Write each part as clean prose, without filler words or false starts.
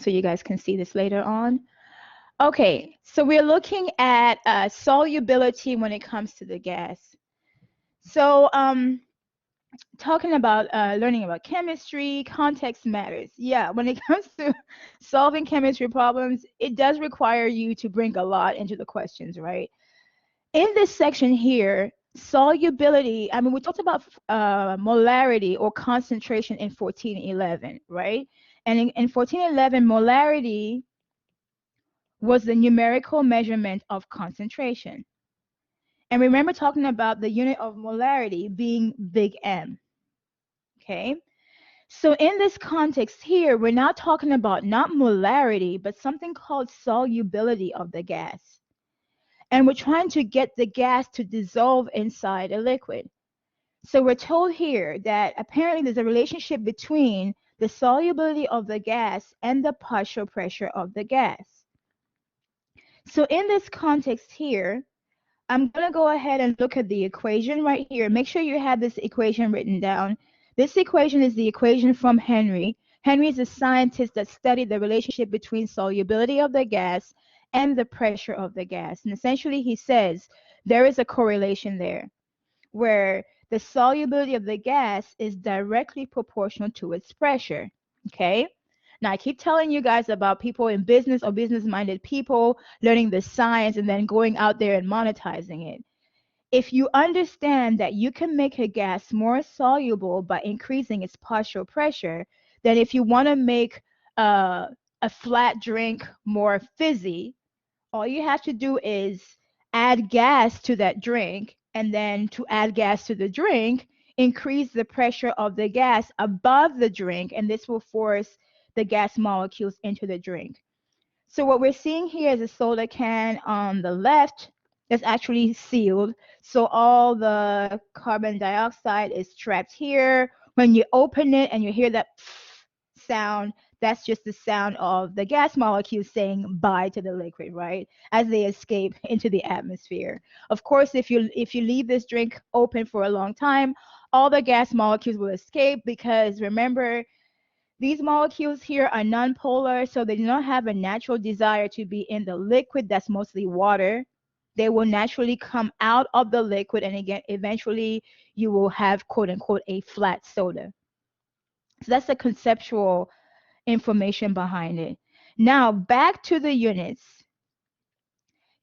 so you guys can see this later on. Okay, so we're looking at solubility when it comes to the gas. So talking about learning about chemistry, context matters. Yeah, when it comes to solving chemistry problems, it does require you to bring a lot into the questions, right? In this section here, solubility, I mean, we talked about molarity or concentration in 1411, right? And in 1411, molarity was the numerical measurement of concentration. And remember talking about the unit of molarity being big M, okay? So in this context here, we're now talking about not molarity, but something called solubility of the gas. And we're trying to get the gas to dissolve inside a liquid. So we're told here that apparently there's a relationship between the solubility of the gas and the partial pressure of the gas. So in this context here, I'm going to go ahead and look at the equation right here. Make sure you have this equation written down. This equation is the equation from Henry. Henry is a scientist that studied the relationship between solubility of the gas and the pressure of the gas. And essentially, he says there is a correlation there where the solubility of the gas is directly proportional to its pressure. Okay? Now, I keep telling you guys about people in business or business-minded people learning the science and then going out there and monetizing it. If you understand that you can make a gas more soluble by increasing its partial pressure, then if you want to make a flat drink more fizzy, all you have to do is add gas to that drink, and then to add gas to the drink, increase the pressure of the gas above the drink, and this will force the gas molecules into the drink. So what we're seeing here is a soda can on the left that's actually sealed. So all the carbon dioxide is trapped here. When you open it and you hear that sound, that's just the sound of the gas molecules saying bye to the liquid, right? As they escape into the atmosphere. Of course, if you leave this drink open for a long time, all the gas molecules will escape because remember, these molecules here are nonpolar, so they do not have a natural desire to be in the liquid that's mostly water. They will naturally come out of the liquid, and again, eventually you will have quote unquote a flat soda. So that's the conceptual information behind it. Now back to the units.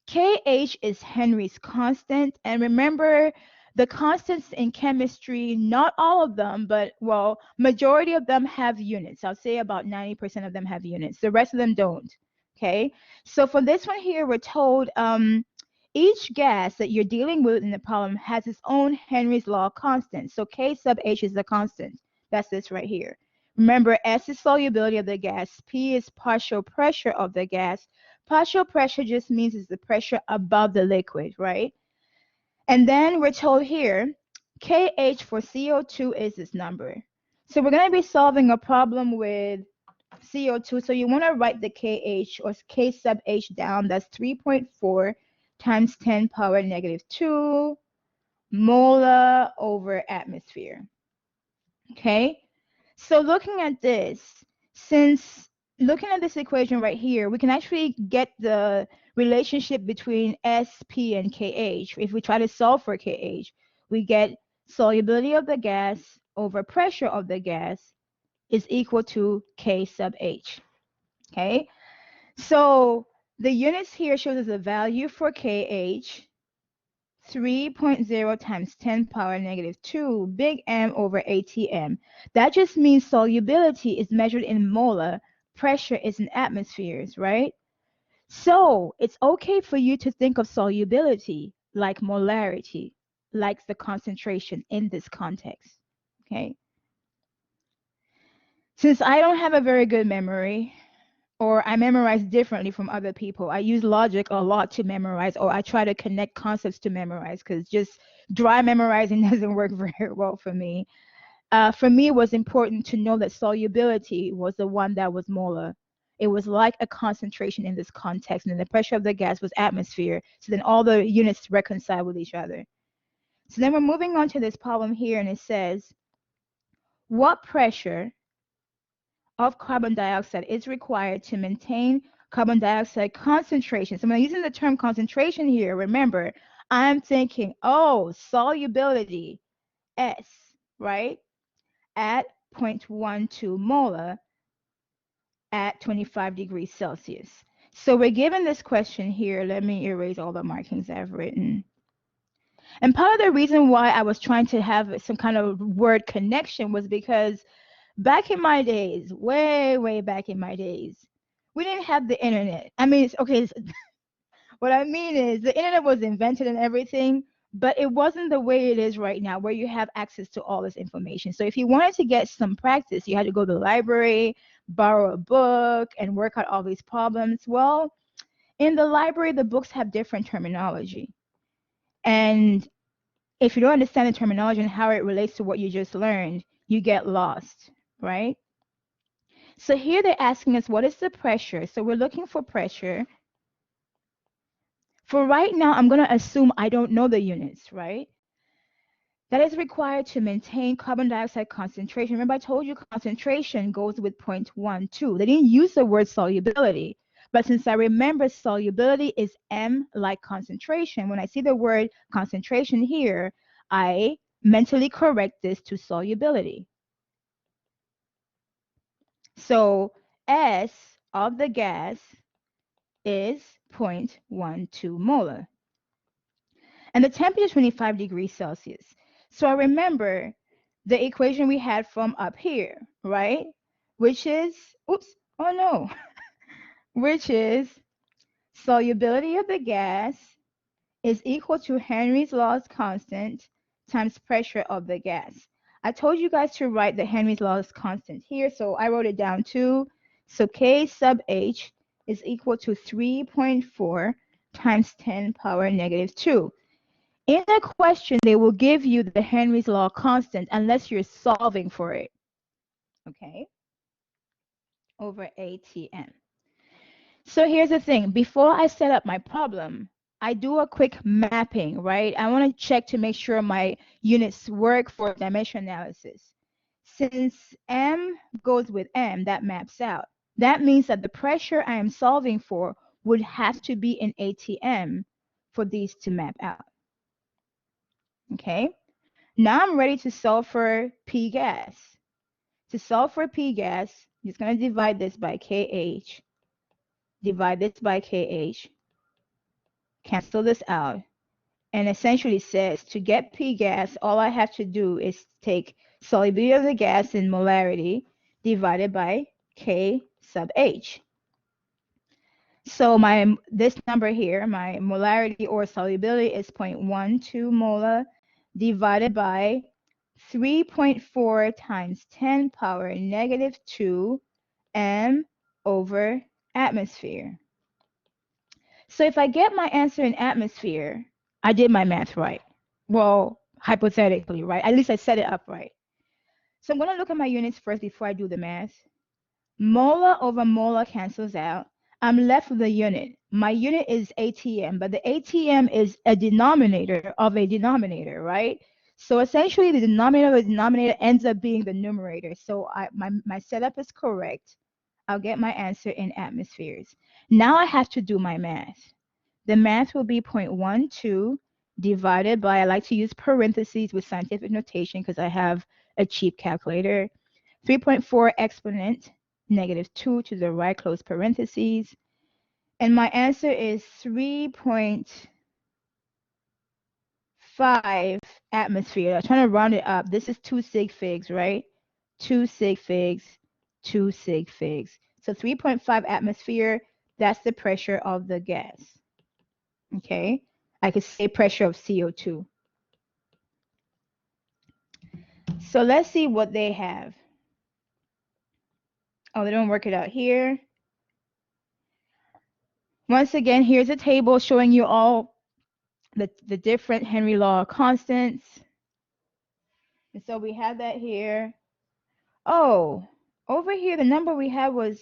Kh is Henry's constant, and remember the constants in chemistry, not all of them, but well, majority of them have units. I'll say about 90% of them have units. The rest of them don't. Okay, so for this one here, we're told each gas that you're dealing with in the problem has its own Henry's law constant. So K sub H is the constant. That's this right here. Remember, S is solubility of the gas, P is partial pressure of the gas. Partial pressure just means it's the pressure above the liquid, right? And then we're told here, Kh for CO2 is this number. So we're going to be solving a problem with CO2. So you want to write the Kh or K sub H down. That's 3.4 times 10 power negative 2 molar over atmosphere. Okay? So looking at this, since looking at this equation right here, we can actually get the relationship between S, P, and Kh. If we try to solve for Kh, we get solubility of the gas over pressure of the gas is equal to K sub H. Okay, so the units here shows us a value for Kh, 3.0 times 10 power negative 2 big M over ATM. That just means solubility is measured in molar, pressure is in atmospheres, right? So it's okay for you to think of solubility like molarity, like the concentration in this context, okay? Since I don't have a very good memory, or I memorize differently from other people, I use logic a lot to memorize, or I try to connect concepts to memorize, because just dry memorizing doesn't work very well for me. For me, it was important to know that solubility was the one that was molar. It was like a concentration in this context, and the pressure of the gas was atmosphere. So then all the units reconcile with each other. So then we're moving on to this problem here, and it says, what pressure of carbon dioxide is required to maintain carbon dioxide concentration. So when I'm using the term concentration here, remember, I'm thinking, oh, solubility, S, right, at 0.12 molar at 25 degrees Celsius. So we're given this question here. Let me erase all the markings I've written. And part of the reason why I was trying to have some kind of word connection was because back in my days, way, way back in my days, we didn't have the internet. I mean, okay, what I mean is the internet was invented and everything, but it wasn't the way it is right now, where you have access to all this information. So if you wanted to get some practice, you had to go to the library, borrow a book, and work out all these problems. Well, in the library, the books have different terminology. And if you don't understand the terminology and how it relates to what you just learned, you get lost, right? So here they're asking us, what is the pressure? So we're looking for pressure. For right now, I'm going to assume I don't know the units, right? That is required to maintain carbon dioxide concentration. Remember, I told you concentration goes with 0.12. They didn't use the word solubility. But since I remember solubility is M like concentration, when I see the word concentration here, I mentally correct this to solubility. So S of the gas is 0.12 molar. And the temperature is 25 degrees Celsius. So I remember the equation we had from up here, right? Which is, oops, oh no, which is solubility of the gas is equal to Henry's law's constant times pressure of the gas. I told you guys to write the Henry's law's constant here, so I wrote it down too. So K sub H is equal to 3.4 times 10 power negative 2. In a question, they will give you the Henry's law constant unless you're solving for it, okay, over ATM. So here's the thing. Before I set up my problem, I do a quick mapping, right? I want to check to make sure my units work for dimension analysis. Since M goes with M, that maps out. That means that the pressure I am solving for would have to be in ATM for these to map out. Okay? Now I'm ready to solve for P gas. To solve for P gas, I'm just going to divide this by KH. Divide this by KH. Cancel this out. And essentially says to get P gas, all I have to do is take solubility of the gas in molarity divided by K sub H. So this number here, my molarity or solubility is 0.12 molar divided by 3.4 times 10 power negative 2 m over atmosphere. So if I get my answer in atmosphere, I did my math right. Well, hypothetically, right? At least I set it up right. So I'm going to look at my units first before I do the math. Molar over molar cancels out. I'm left with a unit. My unit is ATM, but the ATM is a denominator of a denominator, right? So essentially, the denominator of the denominator ends up being the numerator. So my setup is correct. I'll get my answer in atmospheres. Now I have to do my math. The math will be 0.12 divided by, I like to use parentheses with scientific notation because I have a cheap calculator, 3.4 exponent negative 2 to the right, close parentheses. And my answer is 3.5 atmosphere. I'm trying to round it up. This is 2 sig figs, right? 2 sig figs, 2 sig figs. So 3.5 atmosphere, that's the pressure of the gas. Okay? I could say pressure of CO2. So let's see what they have. Oh, they don't work it out here. Once again, here's a table showing you all the different Henry law constants. And so we have that here. Oh, over here, the number we had was,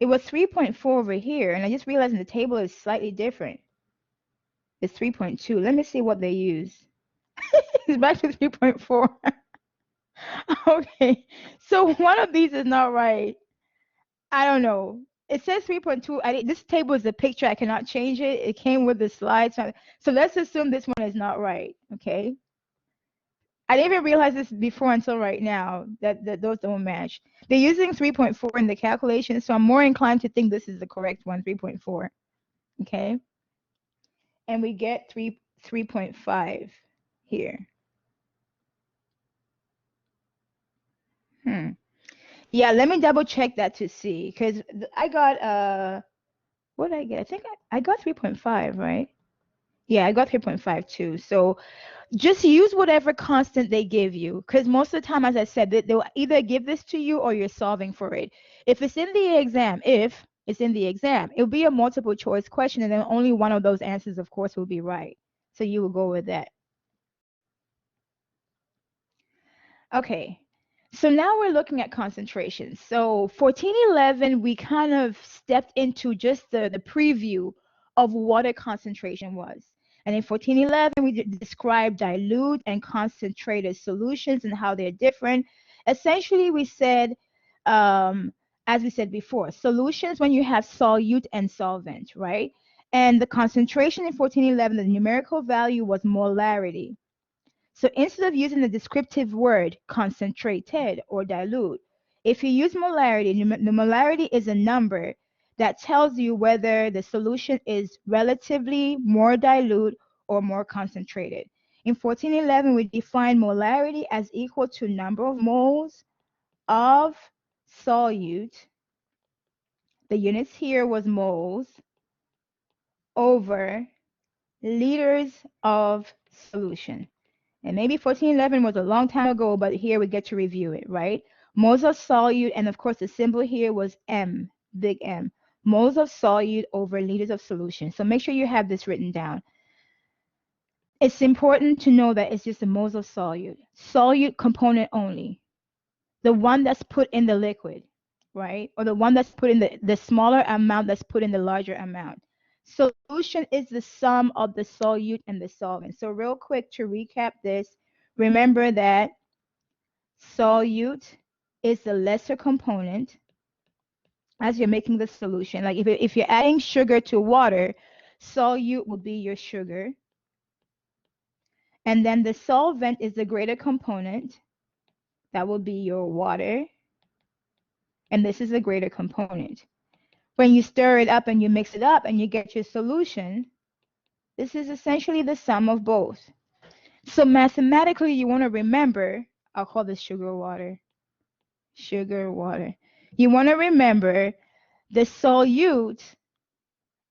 it was 3.4 over here. And I just realized the table is slightly different. It's 3.2. Let me see what they use. It's back to 3.4. Okay, so one of these is not right. I don't know. It says 3.2. This table is a picture. I cannot change it. It came with the slides. So let's assume this one is not right. Okay. I didn't even realize this before until right now that those don't match. They're using 3.4 in the calculation, so I'm more inclined to think this is the correct one, 3.4. Okay. And we get 3.5 here. Hmm. Yeah, let me double check that to see, because I got what did I get? I think I got 3.5, right? Yeah, I got 3.5 too. So just use whatever constant they give you, because most of the time, as I said, they'll either give this to you or you're solving for it. If it's in the exam, it'll be a multiple choice question, and then only one of those answers, of course, will be right. So you will go with that. Okay. So now we're looking at concentration. So 1411, we kind of stepped into just the preview of what a concentration was. And in 1411, we described dilute and concentrated solutions and how they're different. Essentially, we said, as we said before, solutions when you have solute and solvent, right? And the concentration in 1411, the numerical value was molarity. So instead of using the descriptive word concentrated or dilute, if you use molarity, the molarity is a number that tells you whether the solution is relatively more dilute or more concentrated. In 1411, we define molarity as equal to number of moles of solute. The units here was moles over liters of solution. And maybe 1411 was a long time ago, but here we get to review it, right? Moles of solute, and of course the symbol here was M, big M. Moles of solute over liters of solution. So make sure you have this written down. It's important to know that it's just the moles of solute component only. The one that's put in the liquid, right? Or the one that's put in the smaller amount that's put in the larger amount. Solution is the sum of the solute and the solvent. So real quick to recap this, remember that solute is the lesser component as you're making the solution. Like if you're adding sugar to water, solute will be your sugar. And then the solvent is the greater component. That will be your water. And this is a greater component. When you stir it up and you mix it up and you get your solution, this is essentially the sum of both. So mathematically, you want to remember, I'll call this sugar water. Sugar water. You want to remember the solute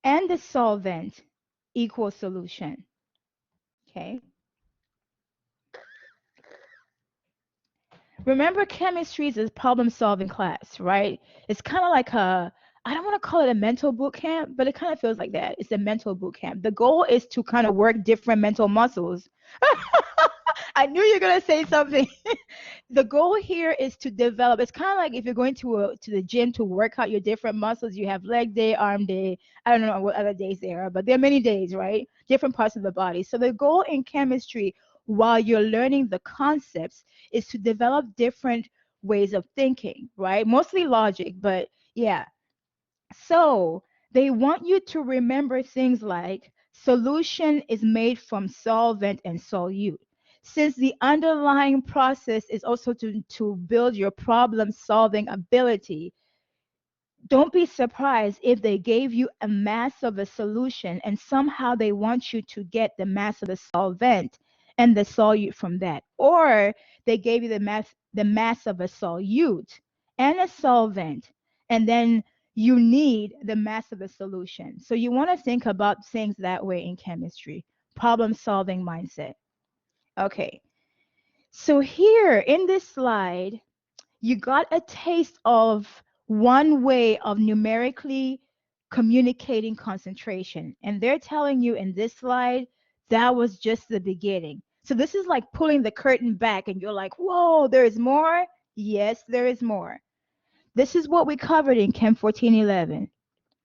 and the solvent equal solution. Okay. Remember, chemistry is a problem-solving class, right? It's kind of like I don't want to call it a mental boot camp, but it kind of feels like that. It's a mental boot camp. The goal is to kind of work different mental muscles. I knew you were gonna say something. The goal here is to develop. It's kind of like if you're going to the gym to work out your different muscles. You have leg day, arm day. I don't know what other days there are, but there are many days, right? Different parts of the body. So the goal in chemistry, while you're learning the concepts, is to develop different ways of thinking, right? Mostly logic, but yeah. So they want you to remember things like solution is made from solvent and solute. Since the underlying process is also to build your problem solving ability, don't be surprised if they gave you a mass of a solution and somehow they want you to get the mass of the solvent and the solute from that. Or they gave you the mass of a solute and a solvent, and then you need the mass of a solution. So you want to think about things that way in chemistry. Problem solving mindset. Okay. So here in this slide, you got a taste of one way of numerically communicating concentration. And they're telling you in this slide, that was just the beginning. So this is like pulling the curtain back and you're like, whoa, there is more? Yes, there is more. This is what we covered in Chem 1411.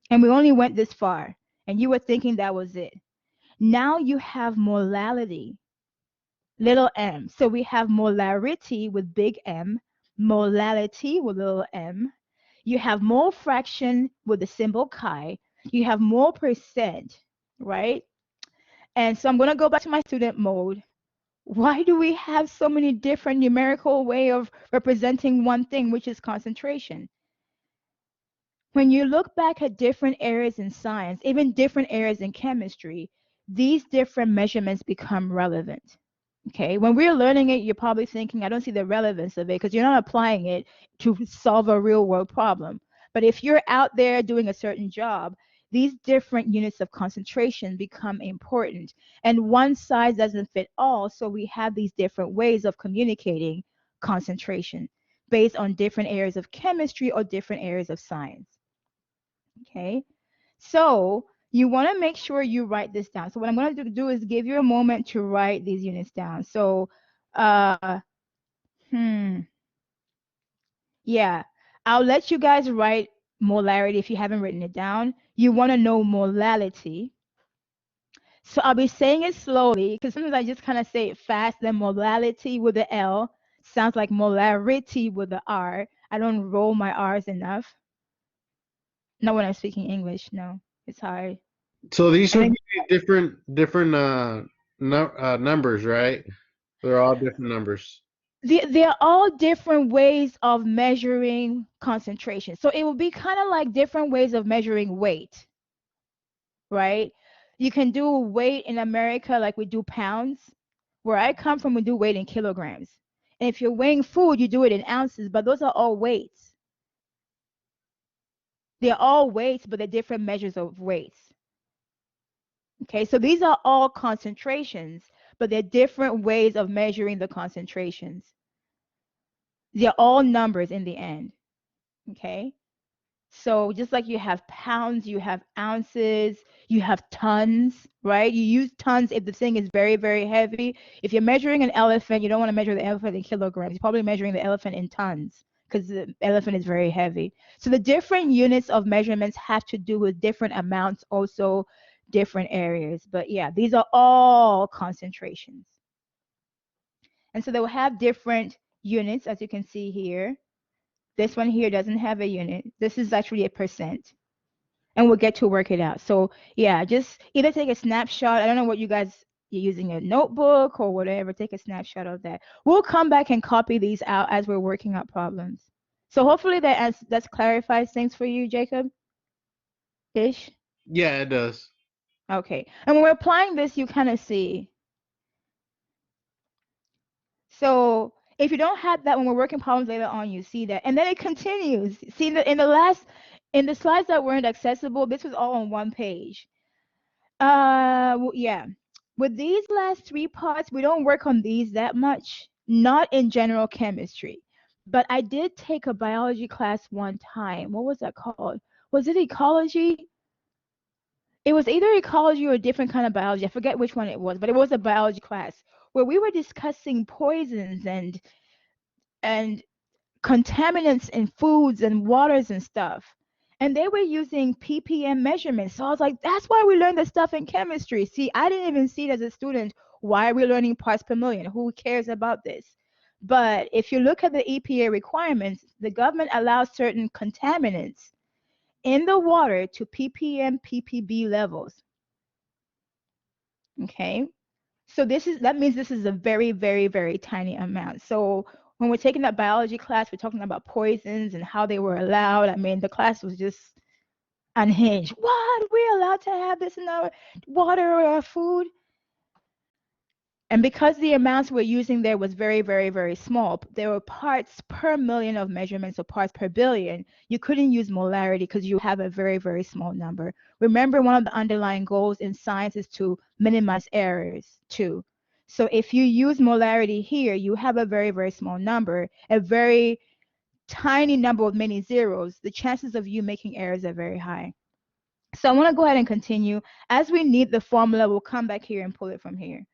And we only went this far. And you were thinking that was it. Now you have molality. little m. So we have molarity with big M, molality with little m. You have mole fraction with the symbol chi. You have mole percent, right? And so I'm going to go back to my student mode. Why do we have so many different numerical way of representing one thing, which is concentration? When you look back at different areas in science, even different areas in chemistry, these different measurements become relevant. Okay, when we're learning it, you're probably thinking, I don't see the relevance of it because you're not applying it to solve a real world problem. But if you're out there doing a certain job, these different units of concentration become important. And one size doesn't fit all, so we have these different ways of communicating concentration based on different areas of chemistry or different areas of science. Okay, so you want to make sure you write this down. So what I'm going to do is give you a moment to write these units down. So, uh, hmm, yeah, I'll let you guys write molarity if you haven't written it down. You want to know molality. So I'll be saying it slowly because sometimes I just kind of say it fast. Then molality with the L sounds like molarity with the R. I don't roll my R's enough. Not when I'm speaking English. No, it's hard. So these And would then be different no, numbers, right? They're all different numbers. they're all different ways of measuring concentration. So it will be kind of like different ways of measuring weight, right? You can do weight in America like we do pounds. Where I come from, we do weight in kilograms. And if you're weighing food, you do it in ounces, but those are all weights. They're all weights, but they're different measures of weights. Okay, so these are all concentrations, but they're different ways of measuring the concentrations. They're all numbers in the end. Okay. So just like you have pounds, you have ounces, you have tons, right? You use tons if the thing is very, very heavy. If you're measuring an elephant, you don't want to measure the elephant in kilograms. You're probably measuring the elephant in tons because the elephant is very heavy. So the different units of measurements have to do with different amounts, also different areas. But yeah, these are all concentrations. And so they will have different units, as you can see here. This one here doesn't have a unit. This is actually a percent. And we'll get to work it out. So yeah, just either take a snapshot. I don't know what you guys you're using a notebook or whatever. Take a snapshot of that. We'll come back and copy these out as we're working out problems. So hopefully that clarifies things for you, Jacob. Ish. Yeah, it does. Okay. And when we're applying this, you kind of see. So if you don't have that when we're working problems later on, you see that. And then it continues. See that in the slides that weren't accessible, this was all on one page. Yeah. With these last three parts, we don't work on these that much, not in general chemistry. But I did take a biology class one time. What was that called? Was it ecology? It was either ecology or a different kind of biology. I forget which one it was, but it was a biology class where we were discussing poisons and contaminants in foods and waters and stuff. And they were using ppm measurements. So I was like, that's why we learned this stuff in chemistry. See, I didn't even see it as a student. Why are we learning parts per million? Who cares about this? But if you look at the EPA requirements, the government allows certain contaminants in the water to ppm, ppb levels. Okay. So that means this is a very, very, very tiny amount. So when we're taking that biology class, we're talking about poisons and how they were allowed. I mean, the class was just unhinged. What? We're allowed to have this in our water or our food? And because the amounts we're using there was very, very, very small, there were parts per million of measurements or parts per billion. You couldn't use molarity because you have a very, very small number. Remember, one of the underlying goals in science is to minimize errors too. So if you use molarity here, you have a very, very small number, a very tiny number of many zeros. The chances of you making errors are very high. So I want to go ahead and continue. As we need the formula, we'll come back here and pull it from here.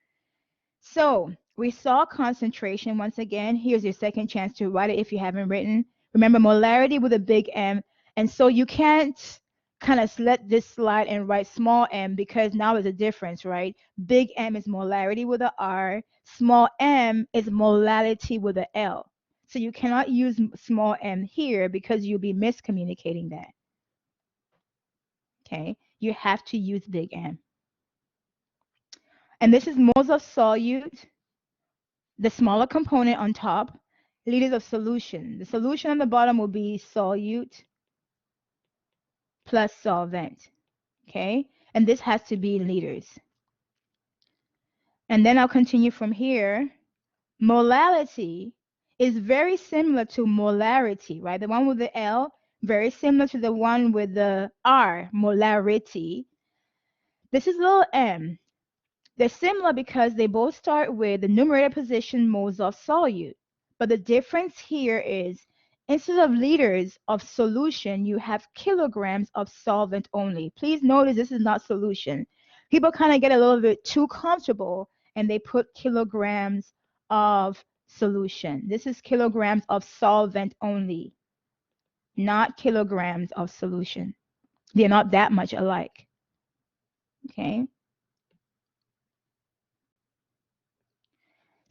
So we saw concentration once again. Here's your second chance to write it if you haven't written. Remember molarity with a big M. And so you can't kind of let this slide and write small m because now there's a difference, right? Big M is molarity with a R. Small m is molality with a L. So you cannot use small m here because you'll be miscommunicating that. Okay, you have to use big M. And this is moles of solute, the smaller component on top, liters of solution. The solution on the bottom will be solute plus solvent. Okay, and this has to be in liters. And then I'll continue from here. Molality is very similar to molarity, right? The one with the L, very similar to the one with the R, molarity. This is little m. They're similar because they both start with the numerator position moles of solute. But the difference here is instead of liters of solution, you have kilograms of solvent only. Please notice this is not solution. People kind of get a little bit too comfortable and they put kilograms of solution. This is kilograms of solvent only, not kilograms of solution. They're not that much alike. Okay.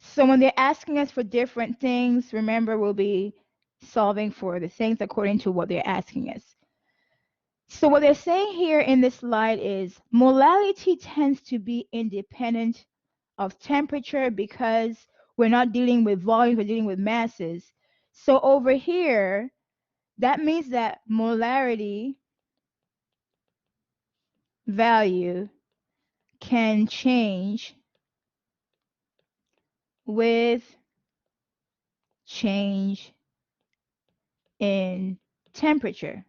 So when they're asking us for different things, remember we'll be solving for the things according to what they're asking us. So what they're saying here in this slide is molality tends to be independent of temperature because we're not dealing with volumes, we're dealing with masses. So over here, that means that molarity value can change with change in temperature.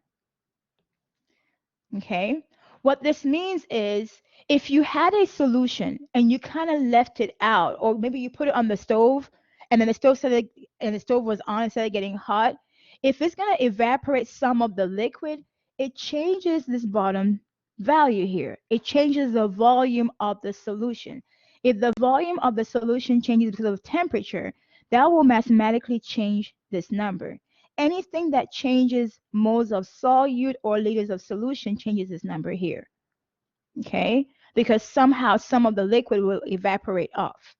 Okay, what this means is if you had a solution and you kind of left it out, or maybe you put it on the stove and then the stove was on and started getting hot, if it's going to evaporate some of the liquid, it changes this bottom value here. It changes the volume of the solution. If the volume of the solution changes because of temperature, that will mathematically change this number. Anything that changes moles of solute or liters of solution changes this number here. Okay, because somehow some of the liquid will evaporate off.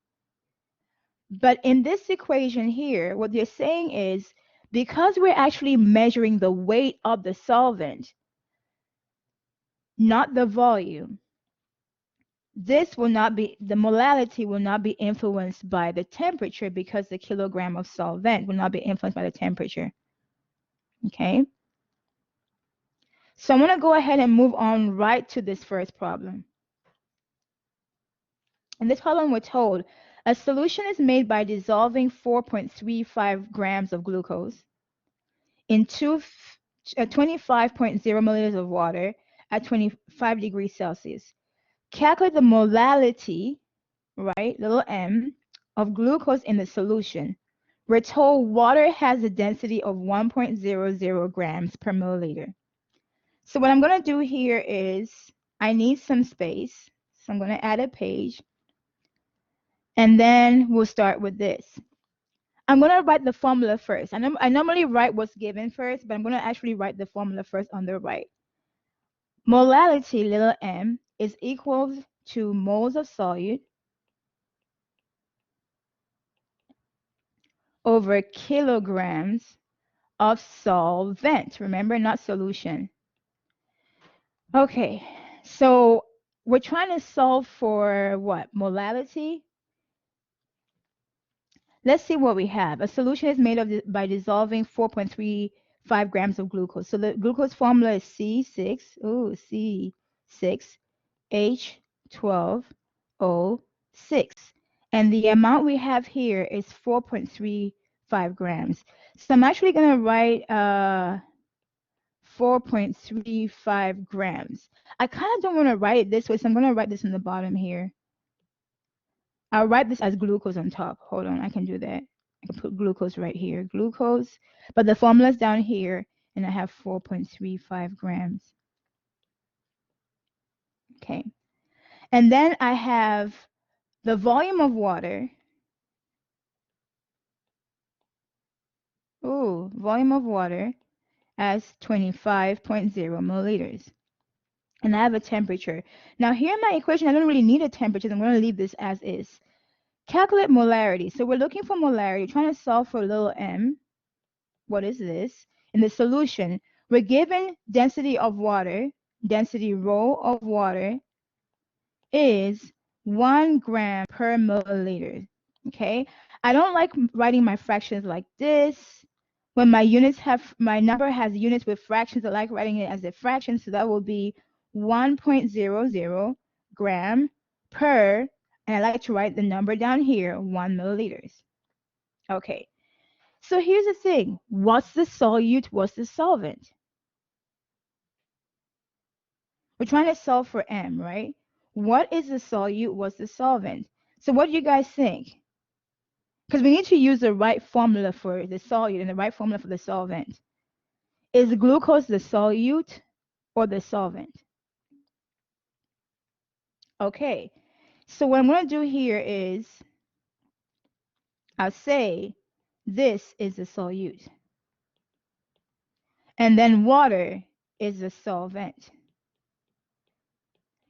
But in this equation here, what they're saying is because we're actually measuring the weight of the solvent, not the volume, this will not be, the molality will not be influenced by the temperature because the kilogram of solvent will not be influenced by the temperature. Okay. So I'm going to go ahead and move on right to this first problem. In this problem, we're told a solution is made by dissolving 4.35 grams of glucose in 25.0 milliliters of water at 25 degrees Celsius. Calculate the molality, right, little m, of glucose in the solution. We're told water has a density of 1.00 grams per milliliter. So what I'm going to do here is I need some space. So I'm going to add a page. And then we'll start with this. I'm going to write the formula first. I normally write what's given first, but I'm going to actually write the formula first on the right. Molality, little m, is equal to moles of solute over kilograms of solvent. Remember, not solution. Okay, so we're trying to solve for what? Molality? Let's see what we have. A solution is made of by dissolving 4.35 grams of glucose. So the glucose formula is C6, C6H12O6. And the amount we have here is 4.35 grams. So I'm actually going to write 4.35 grams. I kind of don't want to write it this way, so I'm going to write this in the bottom here. I'll write this as glucose on top. Hold on, I can do that. I can put glucose right here, glucose, but the formula's down here, and I have 4.35 grams. Okay, and then I have the volume of water. Volume of water as 25.0 milliliters. and I have a temperature. Now here in my equation, I don't really need a temperature. I'm going to leave this as is. Calculate molarity. So we're looking for molarity, trying to solve for little m. What is this? In the solution, we're given density of water, density rho of water is 1 gram per milliliter. Okay, I don't like writing my fractions like this. When my number has units with fractions, I like writing it as a fraction, so that will be 1.00 gram per, and I like to write the number down here, 1 milliliters. Okay, so here's the thing. What's the solute? What's the solvent? We're trying to solve for M, right? What is the solute? What's the solvent? So what do you guys think? Because we need to use the right formula for the solute and the right formula for the solvent. Is glucose the solute or the solvent? Okay, so what I'm going to do here is I'll say this is the solute. And then water is the solvent.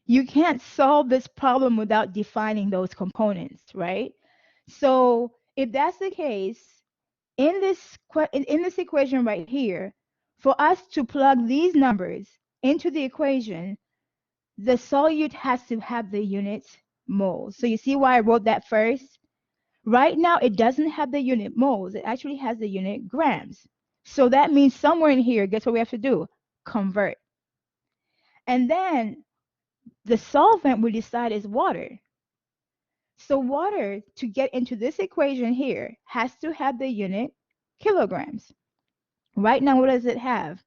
You can't solve this problem without defining those components, right? So if that's the case, in this equation right here, for us to plug these numbers into the equation, the solute has to have the unit moles. So you see why I wrote that first? Right now, it doesn't have the unit moles. It actually has the unit grams. So that means somewhere in here, guess what we have to do? Convert. And then the solvent we decide is water. So water, to get into this equation here, has to have the unit kilograms. Right now, what does it have?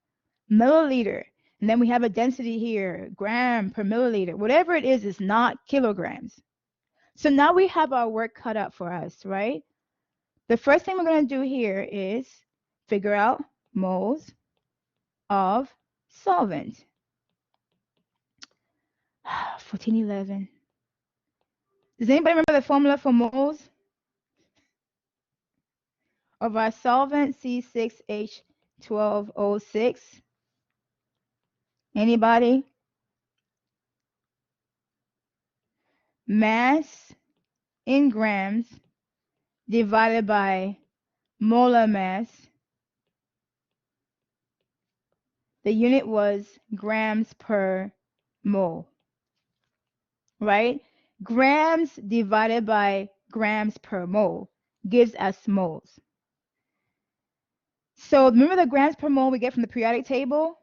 Milliliter. And then we have a density here, gram per milliliter. Whatever it is not kilograms. So now we have our work cut out for us, right? The first thing we're going to do here is figure out moles of solvent. 1411. Does anybody remember the formula for moles of our solvent, C6H12O6? Anybody? Mass in grams divided by molar mass. The unit was grams per mole, right? Grams divided by grams per mole gives us moles. So remember the grams per mole we get from the periodic table?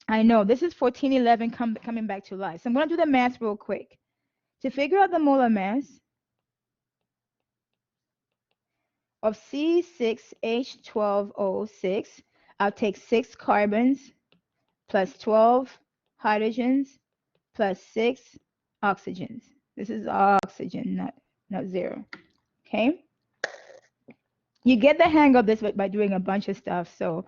I know, this is 1411 coming back to life. So I'm going to do the math real quick. To figure out the molar mass of C6H12O6, I'll take 6 carbons plus 12 hydrogens plus 6 oxygens. This is oxygen, not 0. Okay? You get the hang of this by doing a bunch of stuff. So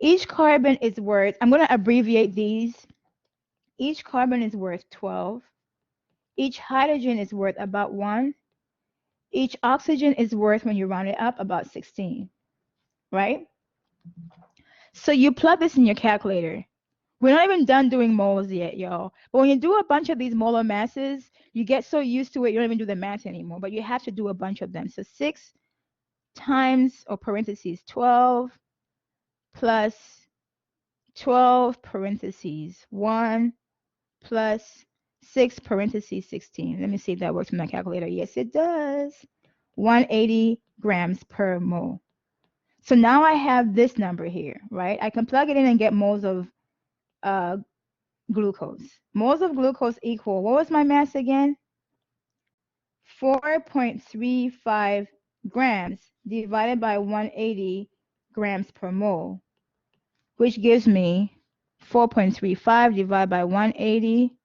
each carbon is worth, I'm going to abbreviate these. Each carbon is worth 12. Each hydrogen is worth about 1. Each oxygen is worth, when you round it up, about 16. Right? So you plug this in your calculator. We're not even done doing moles yet, y'all. But when you do a bunch of these molar masses, you get so used to it, you don't even do the math anymore. But you have to do a bunch of them. So 6 times, or parentheses, 12 plus 12 parentheses 1 plus 6 parentheses 16. Let me see if that works with my calculator. Yes, it does. 180 grams per mole. So now I have this number here, right? I can plug it in and get moles of glucose. Moles of glucose equal, what was my mass again? 4.35 grams divided by 180 grams per mole, which gives me 4.35 divided by 180.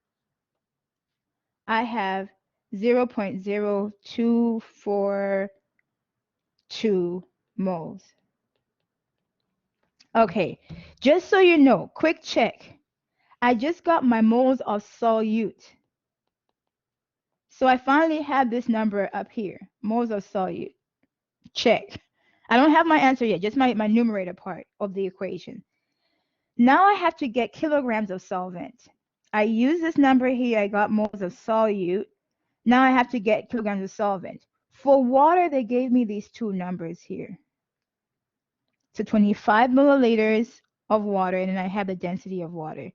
I have 0.0242 moles. Okay, just so you know, quick check. I just got my moles of solute. So I finally have this number up here, moles of solute. Check. I don't have my answer yet, just my numerator part of the equation. Now I have to get kilograms of solvent. I use this number here. I got moles of solute. Now I have to get kilograms of solvent. For water, they gave me these two numbers here. So 25 milliliters of water, and then I have the density of water.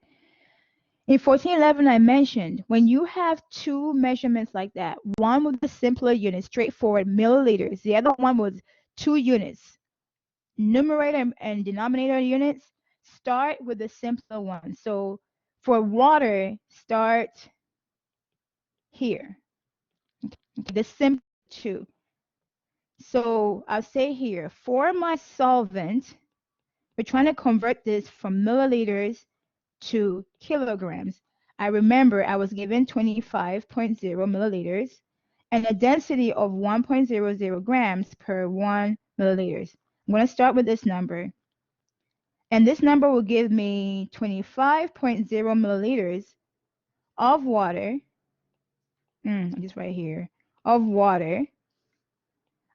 In 1411, I mentioned when you have two measurements like that, one with the simpler unit, straightforward milliliters, the other one was two units, numerator and denominator units, start with the simpler one. So for water, start here. Okay, the simple two. So I'll say here, for my solvent, we're trying to convert this from milliliters to kilograms. I remember I was given 25.0 milliliters and a density of 1.00 grams per 1 milliliters. I'm going to start with this number. And this number will give me 25.0 milliliters of water. Just right here. Of water.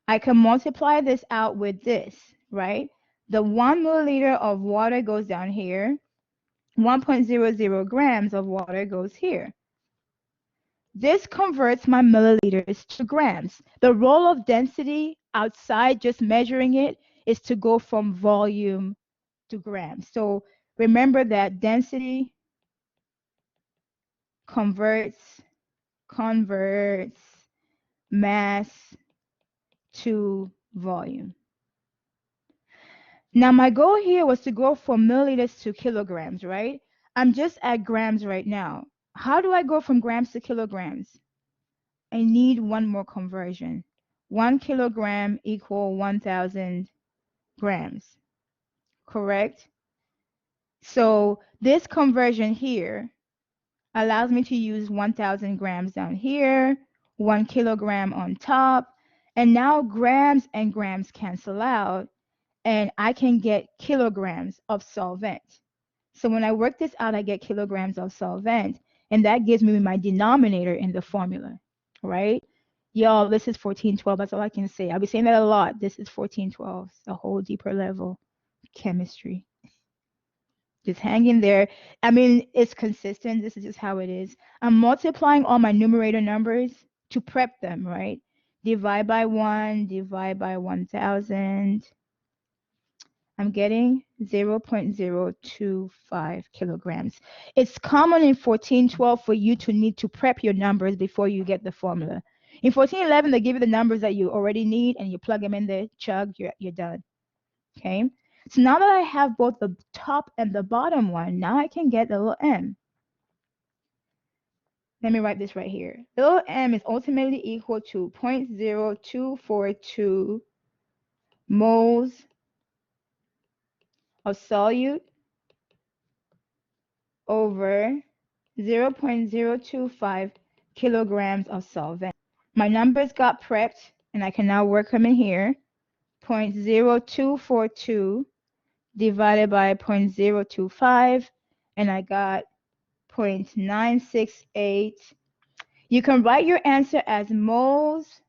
I can multiply this out with this, right? The 1 milliliter of water goes down here. 1.00 grams of water goes here. This converts my milliliters to grams. The role of density outside just measuring it is to go from volume to grams. So remember that density converts mass to volume. Now my goal here was to go from milliliters to kilograms, right? I'm just at grams right now. How do I go from grams to kilograms? I need one more conversion. 1 kilogram equal 1,000 grams, correct? So this conversion here allows me to use 1,000 grams down here, 1 kilogram on top, and now grams and grams cancel out, and I can get kilograms of solvent. So when I work this out, I get kilograms of solvent, and that gives me my denominator in the formula, right? Y'all, this is 1412. That's all I can say. I'll be saying that a lot. This is 1412. It's a whole deeper level chemistry. Just hang in there. I mean, it's consistent. This is just how it is. I'm multiplying all my numerator numbers to prep them, right? Divide by 1, divide by 1,000. I'm getting 0.025 kilograms. It's common in 1412 for you to need to prep your numbers before you get the formula. In 1411, they give you the numbers that you already need and you plug them in there, chug, you're done. Okay? So now that I have both the top and the bottom one, now I can get the little m. Let me write this right here. The little m is ultimately equal to 0.0242 moles of solute over 0.025 kilograms of solvent. My numbers got prepped, and I can now work them in here. 0.0242 divided by 0.025, and I got 0.968. You can write your answer as moles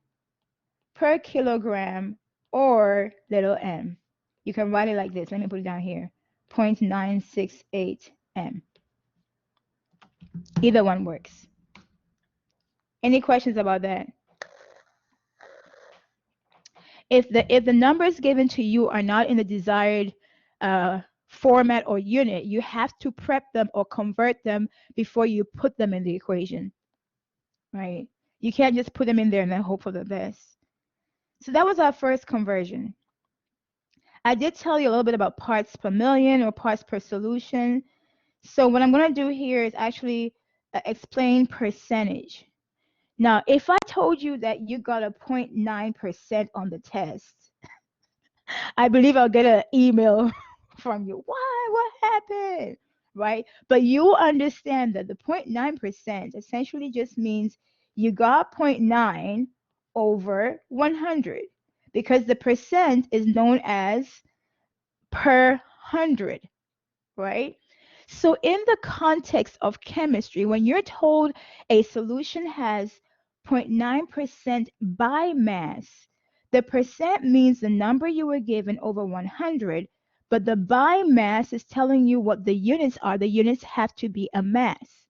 per kilogram or little m. You can write it like this. Let me put it down here. 0.968 m. Either one works. Any questions about that? If the numbers given to you are not in the desired format or unit, you have to prep them or convert them before you put them in the equation, right? You can't just put them in there and then hope for the best. So that was our first conversion. I did tell you a little bit about parts per million or parts per solution. So what I'm going to do here is actually explain percentage. Now, if I told you that you got a 0.9% on the test, I believe I'll get an email from you. Why? What happened? Right? But you understand that the 0.9% essentially just means you got 0.9 over 100 because the percent is known as per 100, right? So in the context of chemistry, when you're told a solution has 0.9% by mass, the percent means the number you were given over 100 But the by mass is telling you what the units are. The units have to be a mass.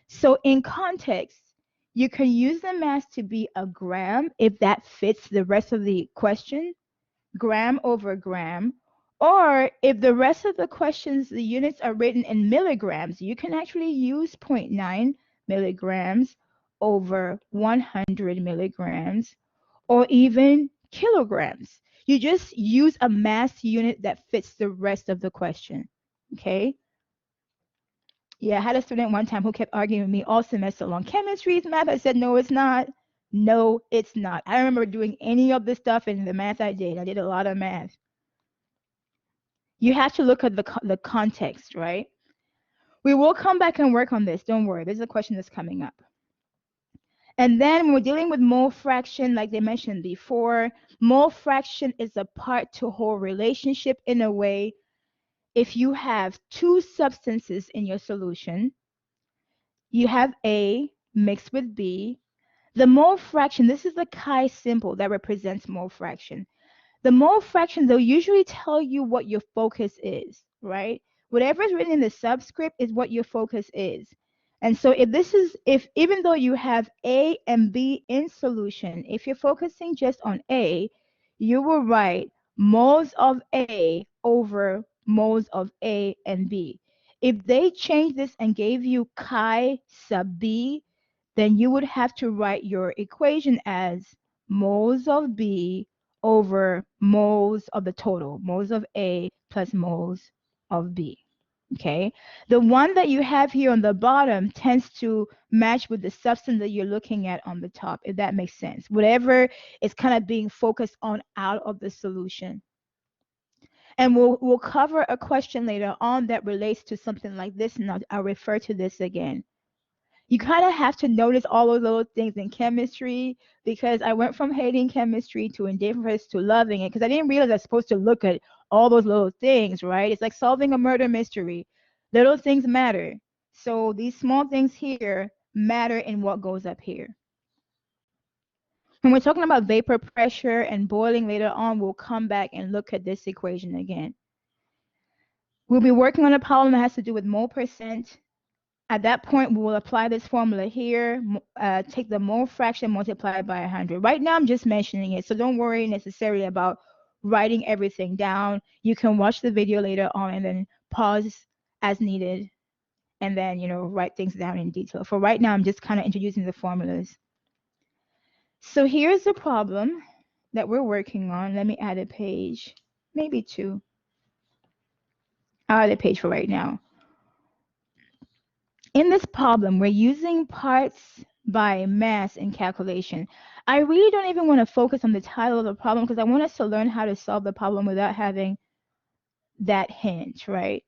So in context, you can use the mass to be a gram if that fits the rest of the question, gram over gram. Or if the rest of the questions, the units are written in milligrams, you can actually use zero point 0.9 milligrams over 100 milligrams or even kilograms. You just use a mass unit that fits the rest of the question. Okay? Yeah, I had a student one time who kept arguing with me all semester long. Chemistry is math. I said, no, it's not. No, it's not. I don't remember doing any of the stuff in the math I did. I did a lot of math. You have to look at the context, right? We will come back and work on this. Don't worry. This is a question that's coming up. And then when we're dealing with mole fraction, like they mentioned before, mole fraction is a part to whole relationship in a way. If you have two substances in your solution, you have A mixed with B. The mole fraction, this is the chi symbol that represents mole fraction. The mole fraction, they'll usually tell you what your focus is, right? Whatever is written in the subscript is what your focus is. And so if even though you have A and B in solution, if you're focusing just on A, you will write moles of A over moles of A and B. If they change this and gave you chi sub B, then you would have to write your equation as moles of B over moles of the total, moles of A plus moles of B. Okay, the one that you have here on the bottom tends to match with the substance that you're looking at on the top, if that makes sense. Whatever is kind of being focused on out of the solution. And we'll cover a question later on that relates to something like this, and I'll refer to this again. You kind of have to notice all those little things in chemistry, because I went from hating chemistry to indifference to loving it, because I didn't realize I was supposed to look at all those little things, right? It's like solving a murder mystery. Little things matter. So these small things here matter in what goes up here. When we're talking about vapor pressure and boiling later on, we'll come back and look at this equation again. We'll be working on a problem that has to do with mole percent. At that point, we will apply this formula here, take the mole fraction multiplied by 100. Right now, I'm just mentioning it, so don't worry necessarily about writing everything down. You can watch the video later on and then pause as needed, and then, write things down in detail. For right now, I'm just kind of introducing the formulas. So here's the problem that we're working on. Let me add a page, maybe two. I'll add a page for right now. In this problem, we're using parts by mass in calculation. I really don't even want to focus on the title of the problem, because I want us to learn how to solve the problem without having that hint, right?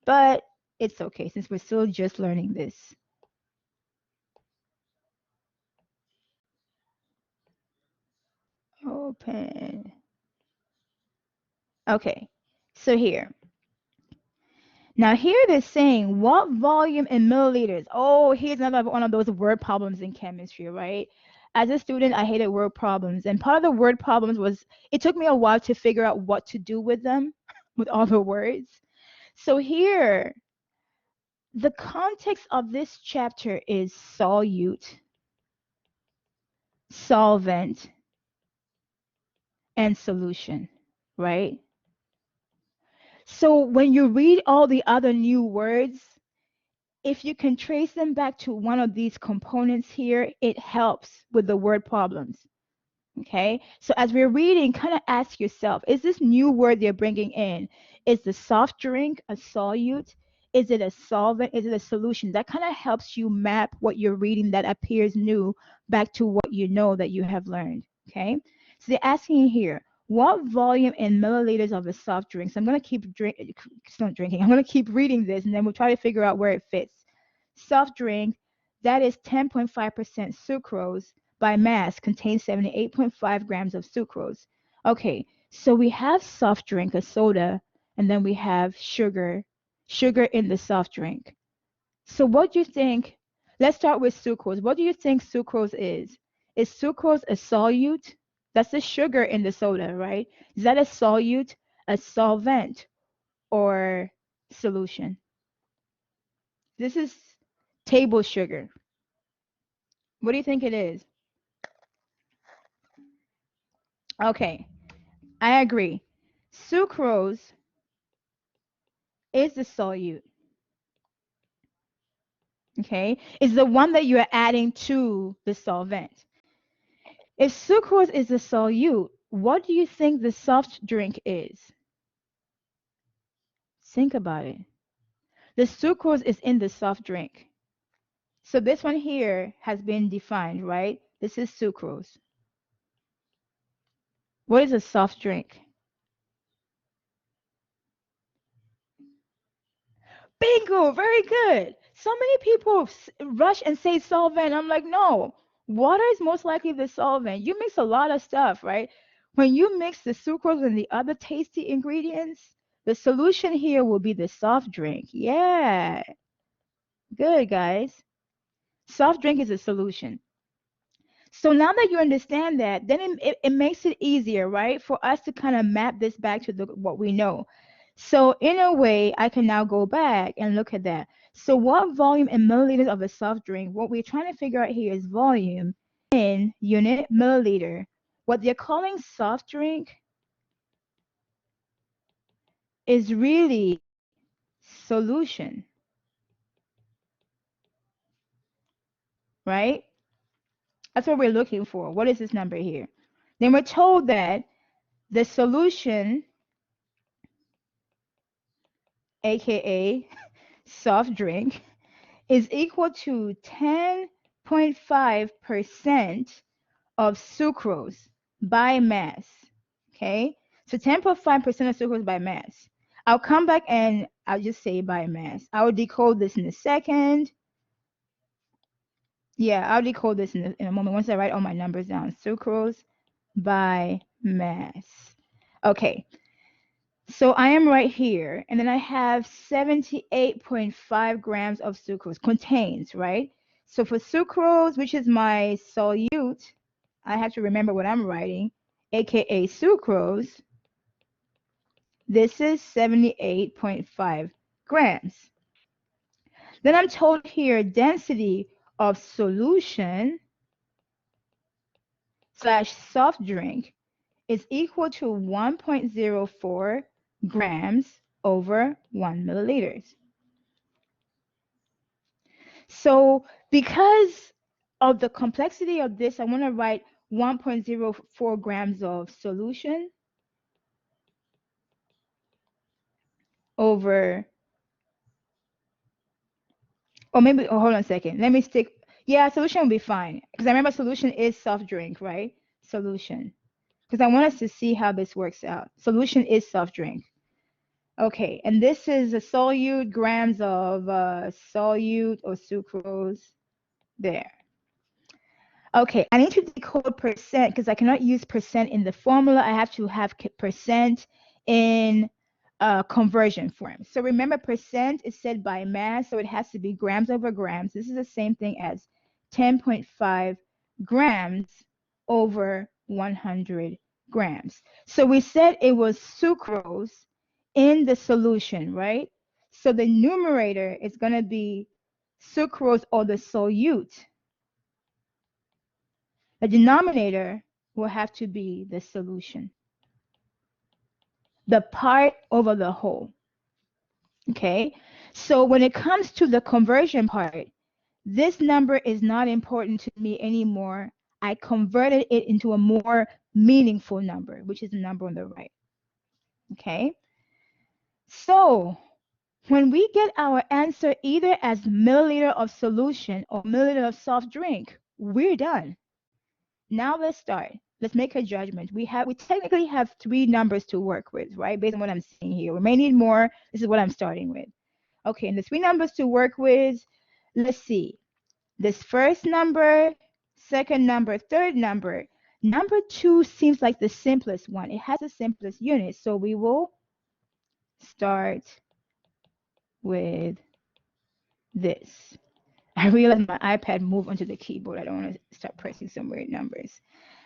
But it's okay, since we're still just learning this. Open. Okay, so here. Now here they're saying what volume in milliliters. Oh, here's another one of those word problems in chemistry, right? As a student, I hated word problems. And part of the word problems was, it took me a while to figure out what to do with them, with all the words. So here, the context of this chapter is solute, solvent, and solution, right? So when you read all the other new words, if you can trace them back to one of these components here, it helps with the word problems. Okay, so as we're reading, kind of ask yourself, is this new word they're bringing in, is the soft drink a solute? Is it a solvent? Is it a solution? That kind of helps you map what you're reading that appears new back to what you know that you have learned. Okay, so they're asking here, what volume in milliliters of a soft drink? So I'm going to keep drinking. I'm going to keep reading this, and then we'll try to figure out where it fits. Soft drink, that is 10.5% sucrose by mass, contains 78.5 grams of sucrose. Okay, so we have soft drink, a soda, and then we have sugar in the soft drink. So what do you think? Let's start with sucrose. What do you think sucrose is? Is sucrose a solute? That's the sugar in the soda, right? Is that a solute, a solvent or solution? This is table sugar. What do you think it is? Okay, I agree. Sucrose is the solute, okay? It's the one that you're adding to the solvent. If sucrose is the solute, what do you think the soft drink is? Think about it. The sucrose is in the soft drink. So this one here has been defined, right? This is sucrose. What is a soft drink? Bingo, very good. So many people rush and say solvent. I'm like, no, water is most likely the solvent. You mix a lot of stuff, right? When you mix the sucrose and the other tasty ingredients, the solution here will be the soft drink. Yeah, good, guys. Soft drink is a solution. So now that you understand that, then it makes it easier, right, for us to kind of map this back to what we know. So in a way, I can now go back and look at that. So what volume in milliliters of a soft drink? What we're trying to figure out here is volume in unit milliliter. What they're calling soft drink is really solution, right? That's what we're looking for. What is this number here? Then we're told that the solution, aka soft drink, is equal to 10.5% of sucrose by mass. Okay, so 10.5% of sucrose by mass. I'll come back and I'll just say by mass. I'll decode this in a second. Yeah, I'll decode this in a moment once I write all my numbers down. Sucrose by mass. Okay, so I am right here, and then I have 78.5 grams of sucrose contains, right? So for sucrose, which is my solute, I have to remember what I'm writing, aka sucrose. This is 78.5 grams. Then I'm told here density of solution slash soft drink is equal to 1.04 grams over 1 milliliters. So because of the complexity of this, I want to write 1.04 grams of solution over, or maybe, oh, hold on a second. Let me stick, yeah, solution will be fine. Because I remember solution is soft drink, right? Solution. Because I want us to see how this works out. Solution is soft drink. Okay, and this is a solute, grams of solute or sucrose there. Okay, I need to decode percent because I cannot use percent in the formula. I have to have percent in conversion form. So remember, percent is said by mass, so it has to be grams over grams. This is the same thing as 10.5 grams over 100 grams. So we said it was sucrose in the solution, right? So the numerator is going to be sucrose or the solute. The denominator will have to be the solution, the part over the whole. Okay, so when it comes to the conversion part, this number is not important to me anymore. I converted it into a more meaningful number, which is the number on the right. Okay, so when we get our answer either as milliliter of solution or milliliter of soft drink, we're done. Now let's start. Let's make a judgment. We technically have 3 numbers to work with, right? Based on what I'm seeing here. We may need more. This is what I'm starting with. Okay, and the 3 numbers to work with, let's see. This first number, second number, third number. Number 2 seems like the simplest one. It has the simplest unit. So we will start with this. I realized my iPad moved onto the keyboard. I don't want to start pressing some weird numbers.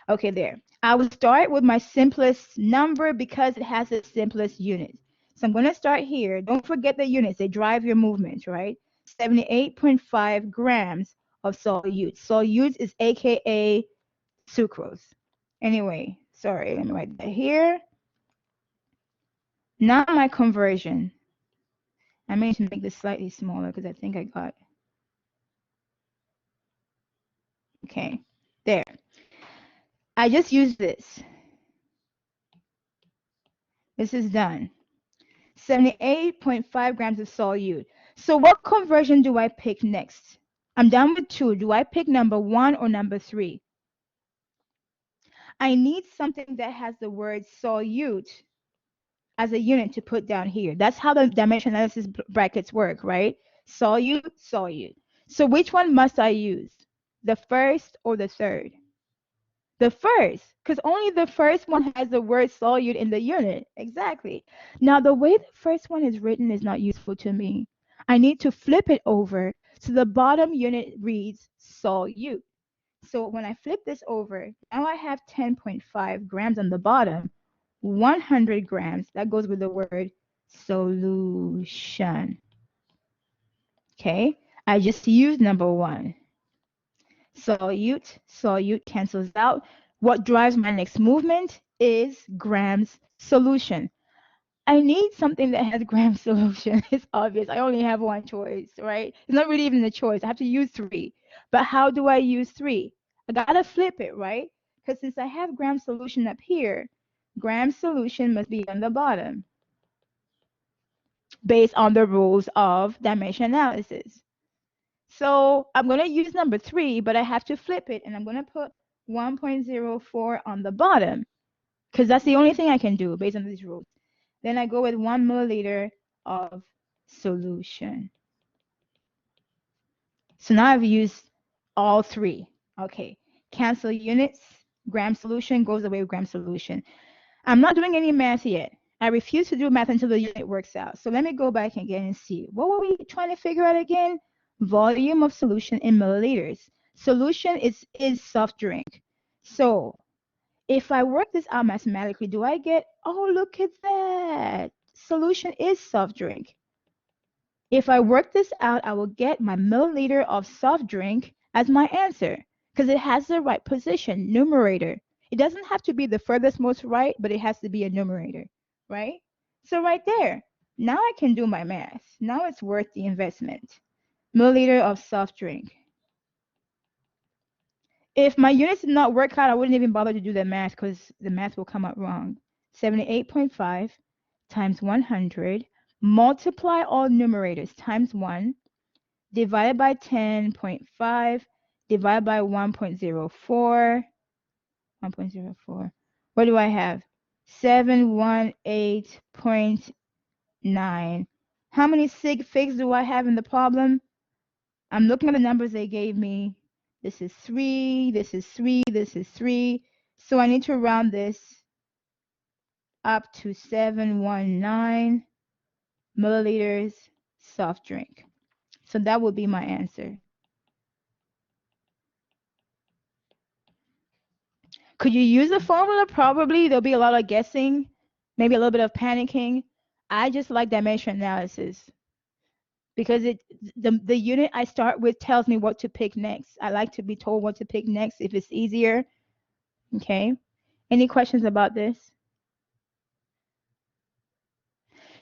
Okay, there. I will start with my simplest number because it has the simplest units. So I'm going to start here. Don't forget the units. They drive your movements, right? 78.5 grams of solute. Solute is AKA sucrose. Anyway, sorry, let me write that here. Now my conversion. I may need to make this slightly smaller because I think I got, okay, there. I just used this. This is done. 78.5 grams of solute. So what conversion do I pick next? I'm done with 2. Do I pick number 1 or number 3? I need something that has the word solute as a unit to put down here. That's how the dimension analysis brackets work, right? Solute, solute. So which one must I use? The first or the third? The first, because only the first one has the word solute in the unit. Exactly. Now, the way the first one is written is not useful to me. I need to flip it over so the bottom unit reads solute. So when I flip this over, now I have 10.5 grams on the bottom, 100 grams. That goes with the word solution. Okay, I just used number 1. Solute, solute cancels out. What drives my next movement is grams solution. I need something that has gram solution. It's obvious. I only have one choice, right? It's not really even a choice. I have to use 3. But how do I use 3? I gotta flip it, right? Because since I have gram solution up here, gram solution must be on the bottom based on the rules of dimension analysis. So I'm going to use number 3, but I have to flip it, and I'm going to put 1.04 on the bottom because that's the only thing I can do based on these rules. Then I go with 1 milliliter of solution. So now I've used all 3. Okay, cancel units. Gram solution goes away with gram solution. I'm not doing any math yet. I refuse to do math until the unit works out. So let me go back again and see. What were we trying to figure out again? Volume of solution in milliliters. Solution is soft drink. So if I work this out mathematically, do I get, oh, look at that. Solution is soft drink. If I work this out, I will get my milliliter of soft drink as my answer because it has the right position, numerator. It doesn't have to be the furthest most right, but it has to be a numerator, right? So right there, now I can do my math. Now it's worth the investment. Milliliter of soft drink. If my units did not work out, I wouldn't even bother to do the math because the math will come out wrong. 78.5 times 100, multiply all numerators times 1, divided by 10.5, divided by 1.04. 1.04. What do I have? 718.9. How many sig figs do I have in the problem? I'm looking at the numbers they gave me. This is 3, this is 3, this is 3. So I need to round this up to 719 milliliters soft drink. So that would be my answer. Could you use the formula? Probably. There'll be a lot of guessing, maybe a little bit of panicking. I just like dimension analysis because the unit I start with tells me what to pick next. I like to be told what to pick next if it's easier. Okay. Any questions about this?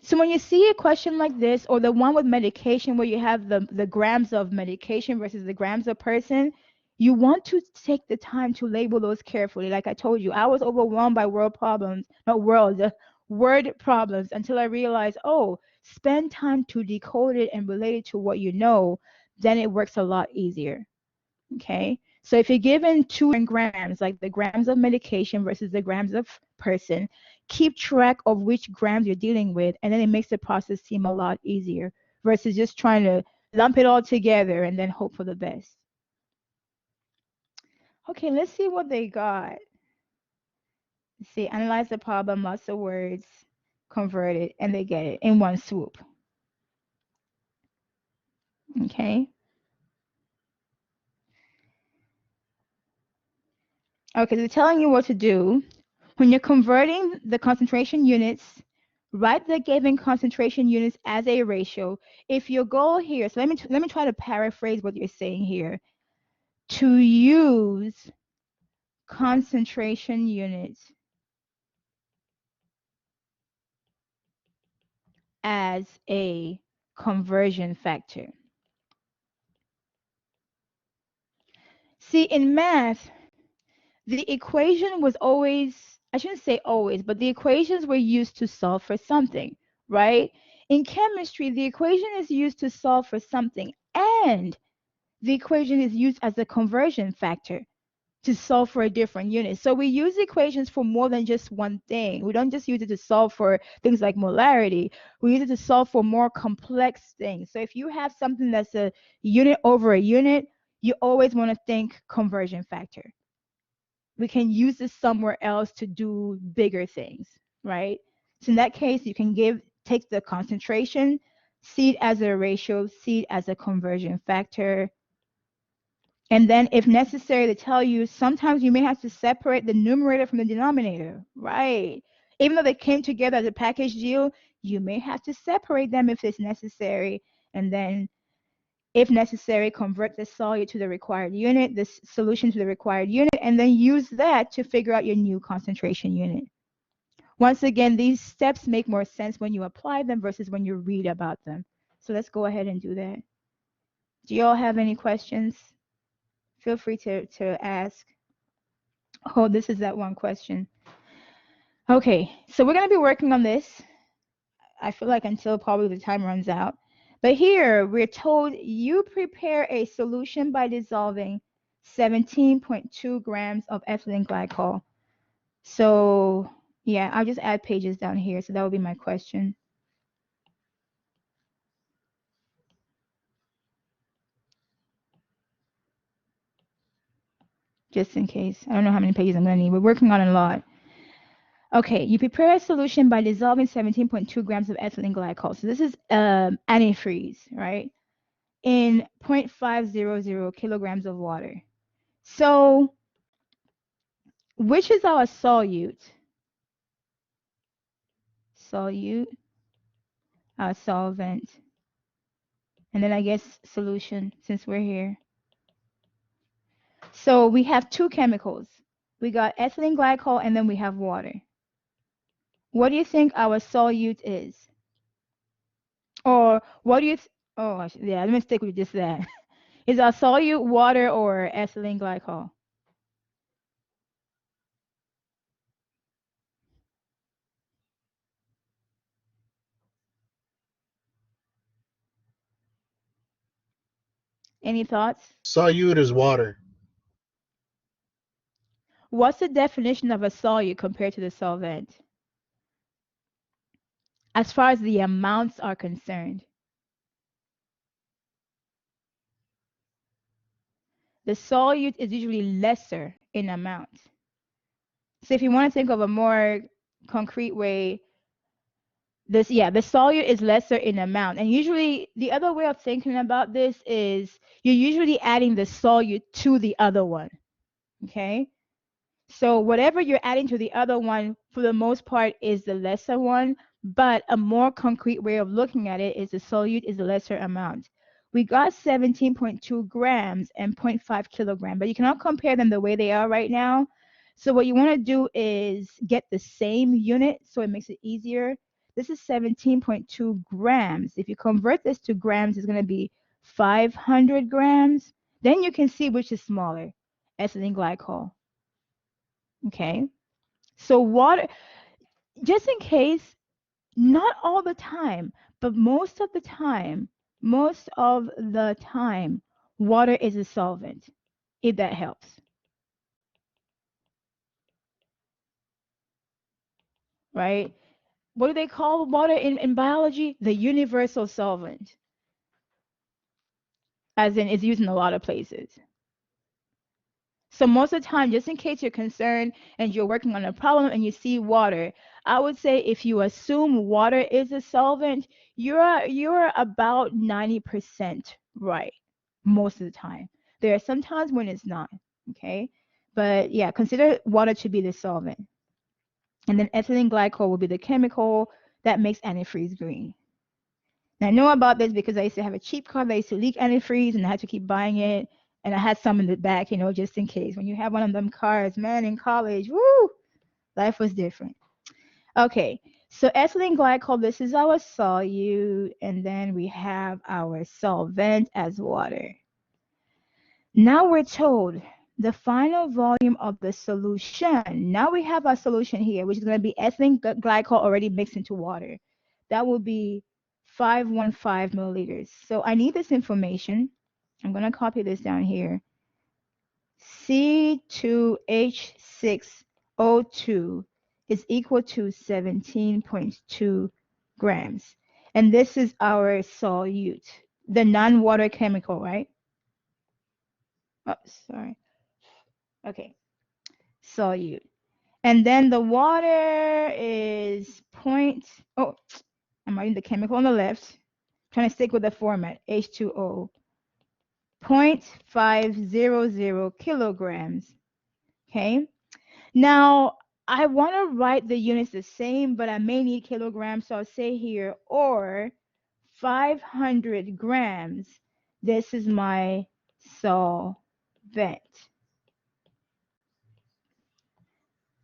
So when you see a question like this, or the one with medication where you have the grams of medication versus the grams of person, you want to take the time to label those carefully. Like I told you, I was overwhelmed by word problems, not world, word problems until I realized, oh, spend time to decode it and relate it to what you know, then it works a lot easier. Okay. So if you're given 2 grams, like the grams of medication versus the grams of person, keep track of which grams you're dealing with, and then it makes the process seem a lot easier versus just trying to lump it all together and then hope for the best. Okay, let's see what they got. Let's see, analyze the problem, lots of words, convert it, and they get it in one swoop. Okay. Okay, they're telling you what to do. When you're converting the concentration units, write the given concentration units as a ratio. If your goal here, so let me try to paraphrase what you're saying here. To use concentration units as a conversion factor. See, in math, the equation was always, I shouldn't say always, but the equations were used to solve for something, right? In chemistry, the equation is used to solve for something, and the equation is used as a conversion factor to solve for a different unit. So we use equations for more than just one thing. We don't just use it to solve for things like molarity. We use it to solve for more complex things. So if you have something that's a unit over a unit, you always want to think conversion factor. We can use this somewhere else to do bigger things, right? So in that case, you can take the concentration, see it as a ratio, see it as a conversion factor, and then, if necessary, to tell you, sometimes you may have to separate the numerator from the denominator, right? Even though they came together as a package deal, you may have to separate them if it's necessary. And then, if necessary, convert the solute to the required unit, the solution to the required unit, and then use that to figure out your new concentration unit. Once again, these steps make more sense when you apply them versus when you read about them. So let's go ahead and do that. Do you all have any questions? Feel free to ask. Oh, this is that one question. Okay, so we're going to be working on this, I feel like, until probably the time runs out. But here we're told you prepare a solution by dissolving 17.2 grams of ethylene glycol. So, yeah, I'll just add pages down here. So that would be my question. Just in case. I don't know how many pages I'm going to need. We're working on a lot. Okay, you prepare a solution by dissolving 17.2 grams of ethylene glycol. So this is antifreeze, right? In 0.500 kilograms of water. So which is our solute? Solute, our solvent, and then I guess solution since we're here. So we have two chemicals. We got ethylene glycol and then we have water. What do you think our solute is? Or what do you, oh, yeah, let me stick with just that. Is our solute water or ethylene glycol? Any thoughts? Solute is water. What's the definition of a solute compared to the solvent? As far as the amounts are concerned. The solute is usually lesser in amount. So if you want to think of a more concrete way, the solute is lesser in amount. And usually the other way of thinking about this is you're usually adding the solute to the other one. Okay? So whatever you're adding to the other one, for the most part, is the lesser one. But a more concrete way of looking at it is the solute is the lesser amount. We got 17.2 grams and zero point 0.5 kilogram, but you cannot compare them the way they are right now. So what you want to do is get the same unit so it makes it easier. This is 17.2 grams. If you convert this to grams, it's going to be 500 grams. Then you can see which is smaller, ethylene glycol. Okay. So water, just in case, not all the time, but most of the time, water is a solvent, if that helps. Right? What do they call water in biology? The universal solvent, as in it's used in a lot of places. So most of the time, just in case you're concerned and you're working on a problem and you see water, I would say if you assume water is a solvent, you're about 90% right most of the time. There are some times when it's not, okay? But yeah, consider water to be the solvent. And then ethylene glycol will be the chemical that makes antifreeze green. And I know about this because I used to have a cheap car that used to leak antifreeze and I had to keep buying it. And I had some in the back, just in case. When you have one of them cars, man, in college, woo, life was different. Okay, so ethylene glycol, this is our solute, and then we have our solvent as water. Now we're told the final volume of the solution. Now we have our solution here, which is going to be ethylene glycol already mixed into water. That will be 515 milliliters. So I need this information. I'm going to copy this down here. C2H6O2 is equal to 17.2 grams. And this is our solute, the non-water chemical, right? Oh, sorry. Okay, solute. And then the water is point, oh, I'm writing the chemical on the left. Trying to stick with the format, H2O. 0.500 kilograms. Okay. Now, I want to write the units the same, but I may need kilograms. So I'll say here, or 500 grams. This is my solvent.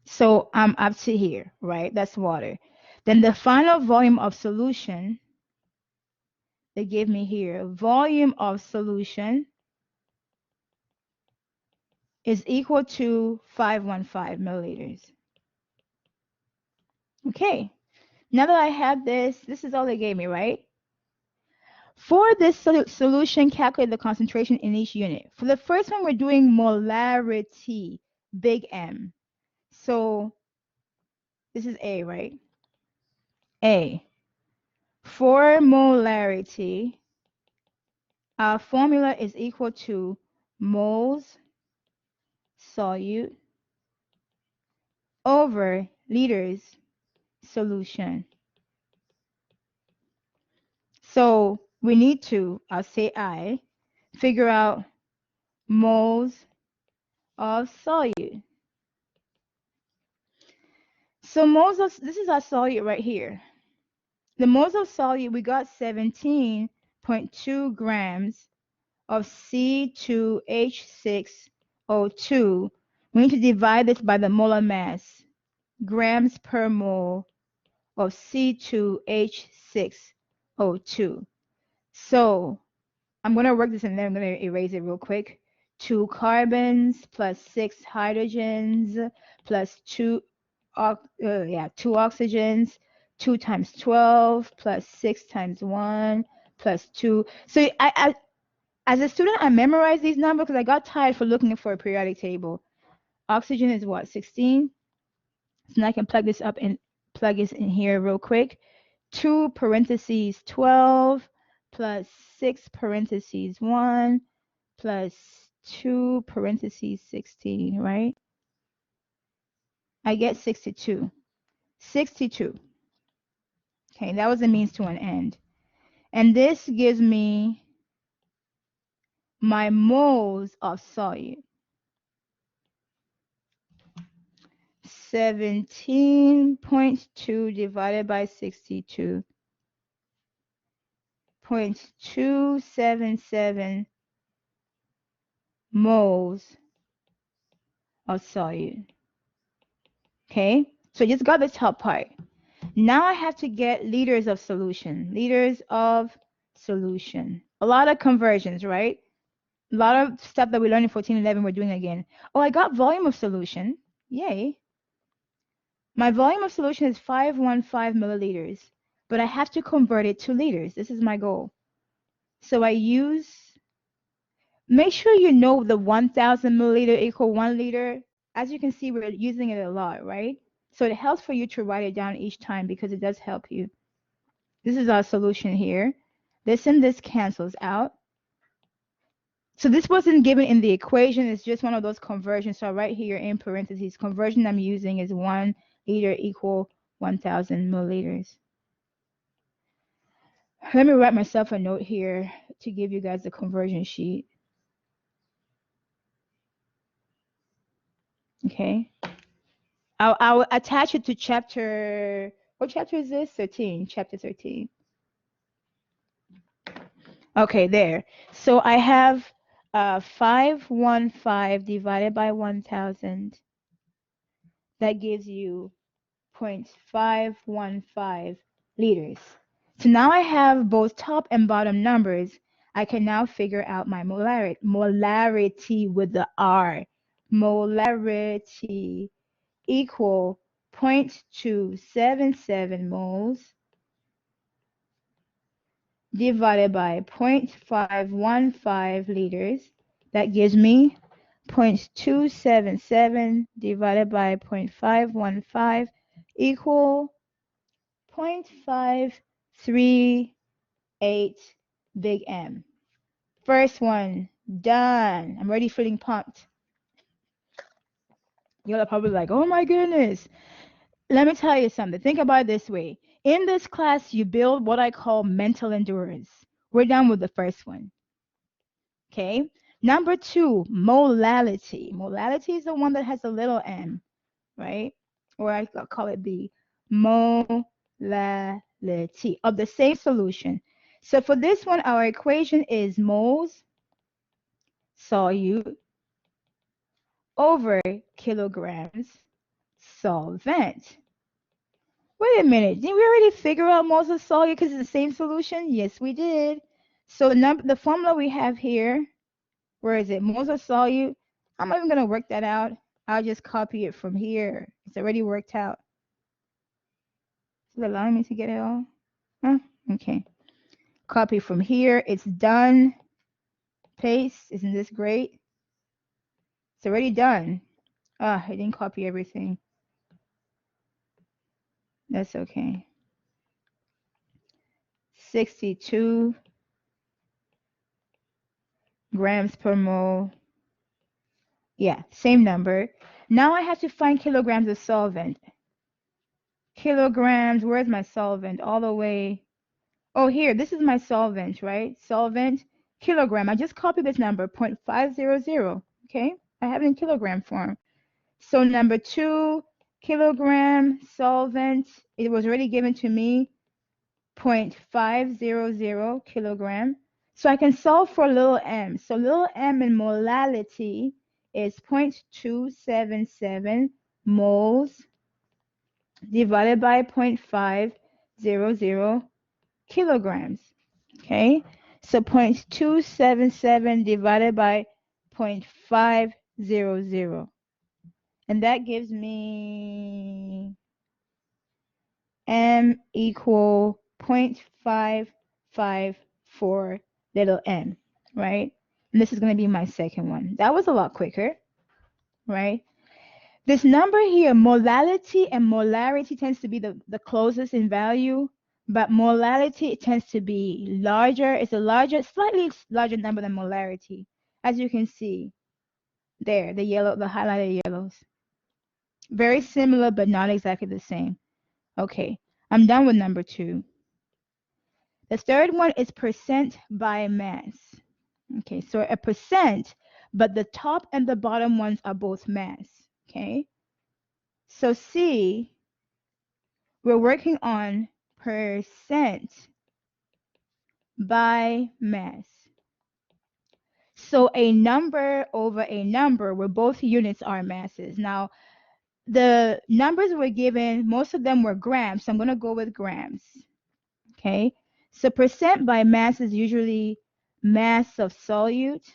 So I'm up to here, right? That's water. Then the final volume of solution, they give me here, volume of solution is equal to 515 milliliters. Okay, now that I have this is all they gave me, right? For this solution, calculate the concentration in each unit. For the first one, we're doing molarity, big M. So this is A, right? A. For molarity, our formula is equal to moles solute over liters solution. So we need to, I'll say I, figure out moles of solute. So moles of, this is our solute right here. The moles of solute, we got 17.2 grams of C2H6O2. We need to divide this by the molar mass, grams per mole of C2H6O2. So I'm going to work this and then I'm going to erase it real quick. 2 carbons plus 6 hydrogens plus 2 oxygens. 2 times 12 plus 6 times 1 plus 2. So as a student, I memorized these numbers because I got tired for looking for a periodic table. Oxygen is what, 16? So now I can plug this in here real quick. 2 parentheses 12 plus 6 parentheses 1 plus 2 parentheses 16, right? I get 62. 62. Okay, that was a means to an end. And this gives me my moles of solute. 17.2 divided by 62.277 moles of solute. Okay, so I just got the top part. Now I have to get liters of solution. Liters of solution. A lot of conversions, right? A lot of stuff that we learned in 1411 we're doing again. Oh, I got volume of solution. Yay. My volume of solution is 515 milliliters, but I have to convert it to liters. This is my goal. So I use, make sure you know the 1000 milliliter equal 1 liter. As you can see, we're using it a lot, right? So it helps for you to write it down each time because it does help you. This is our solution here. This and this cancels out. So this wasn't given in the equation. It's just one of those conversions. So right here in parentheses, conversion I'm using is 1 liter equal 1000 milliliters. Let me write myself a note here to give you guys the conversion sheet. Okay. I'll attach it to chapter. What chapter is this? 13. Chapter 13. Okay, there. So I have 515 divided by 1000. That gives you 0.515 liters. So now I have both top and bottom numbers. I can now figure out my molarity with the R. Molarity equal 0.277 moles divided by 0.515 liters. That gives me 0.277 divided by 0.515 equal 0.538 big M. First one done. I'm already feeling pumped. You're probably like, oh my goodness. Let me tell you something. Think about it this way. In this class, you build what I call mental endurance. We're done with the first one. Okay. Number two, molality. Molality is the one that has a little m, right? Or I call it B. Molality of the same solution. So for this one, our equation is moles solute over kilograms solvent. Wait a minute, didn't we already figure out moles of solute because it's the same solution? Yes, we did. So the formula we have here, where is it? Moles of solute. I'm not even going to work that out. I'll just copy it from here. It's already worked out. Is it allowing me to get it all? Huh? Okay. Copy from here. It's done. Paste. Isn't this great? It's already done. Ah, I didn't copy everything. That's okay. 62 grams per mole. Yeah, same number. Now I have to find kilograms of solvent. Kilograms, where's my solvent? All the way. Oh, here, this is my solvent, right? Solvent, kilogram. I just copied this number, 0.500. Okay, I have it in kilogram form. So number 2, kilogram solvent. It was already given to me, 0.500 kilogram. So I can solve for little m. So little m in molality is 0.277 moles divided by 0.500 kilograms. Okay, so 0.277 divided by 0.500. And that gives me m equal 0.554 little m, right? And this is going to be my second one. That was a lot quicker, right? This number here, molality and molarity tends to be the closest in value, but molality tends to be larger. It's a larger, slightly larger number than molarity. As you can see there, the yellow, the highlighted yellows. Very similar, but not exactly the same. Okay, I'm done with number 2. The third one is percent by mass. Okay, so a percent, but the top and the bottom ones are both mass. Okay, so C, we're working on percent by mass. So a number over a number where both units are masses. Now, the numbers were given, most of them were grams, so I'm going to go with grams. Okay, so percent by mass is usually mass of solute,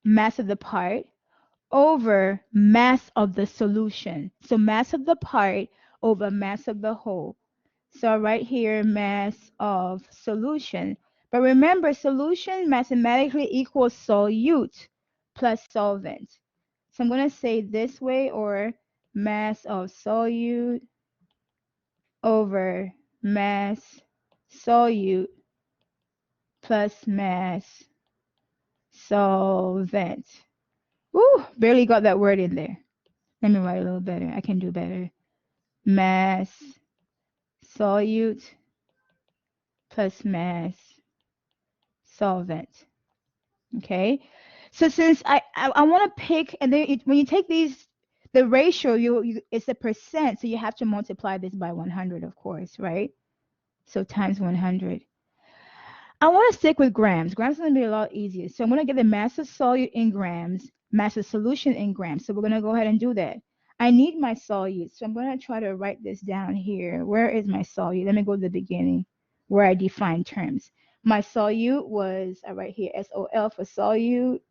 mass of the part, over mass of the solution. So mass of the part over mass of the whole. So right here, mass of solution. But remember, solution mathematically equals solute plus solvent. So I'm going to say this way, or mass of solute over mass solute plus mass solvent. Woo, barely got that word in there. Let me write a little better. I can do better. Mass solute plus mass solvent. Okay, So since I want to pick, and then when you take these, the ratio, it's a percent, so you have to multiply this by 100, of course, right? So times 100. I want to stick with grams. Grams is going to be a lot easier. So I'm going to get the mass of solute in grams, mass of solution in grams. So we're going to go ahead and do that. I need my solute, so I'm going to try to write this down here. Where is my solute? Let me go to the beginning where I define terms. My solute was right here, SOL for solute,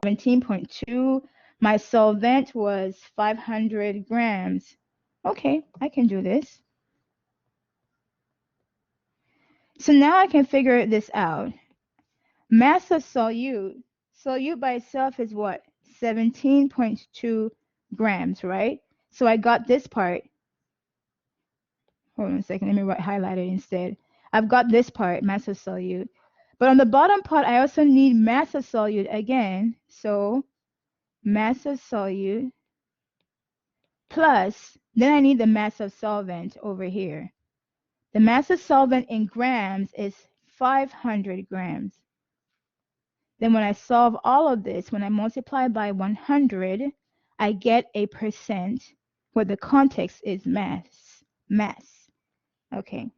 17.2. My solvent was 500 grams. Okay, I can do this. So now I can figure this out. Mass of solute. Solute by itself is what? 17.2 grams, right? So I got this part. Hold on a second. Let me highlight it instead. I've got this part, mass of solute. But on the bottom part, I also need mass of solute again. So mass of solute plus, then I need the mass of solvent over here. The mass of solvent in grams is 500 grams. Then when I solve all of this, when I multiply by 100, I get a percent where the context is mass. Mass. Okay.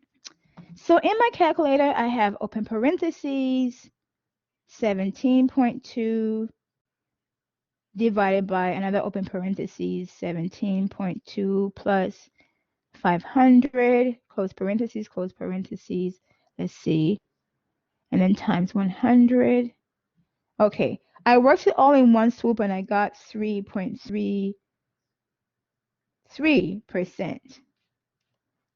So in my calculator, I have open parentheses, 17.2 divided by another open parentheses, 17.2 plus 500, close parentheses, let's see, and then times 100. Okay, I worked it all in one swoop and I got 3.33%.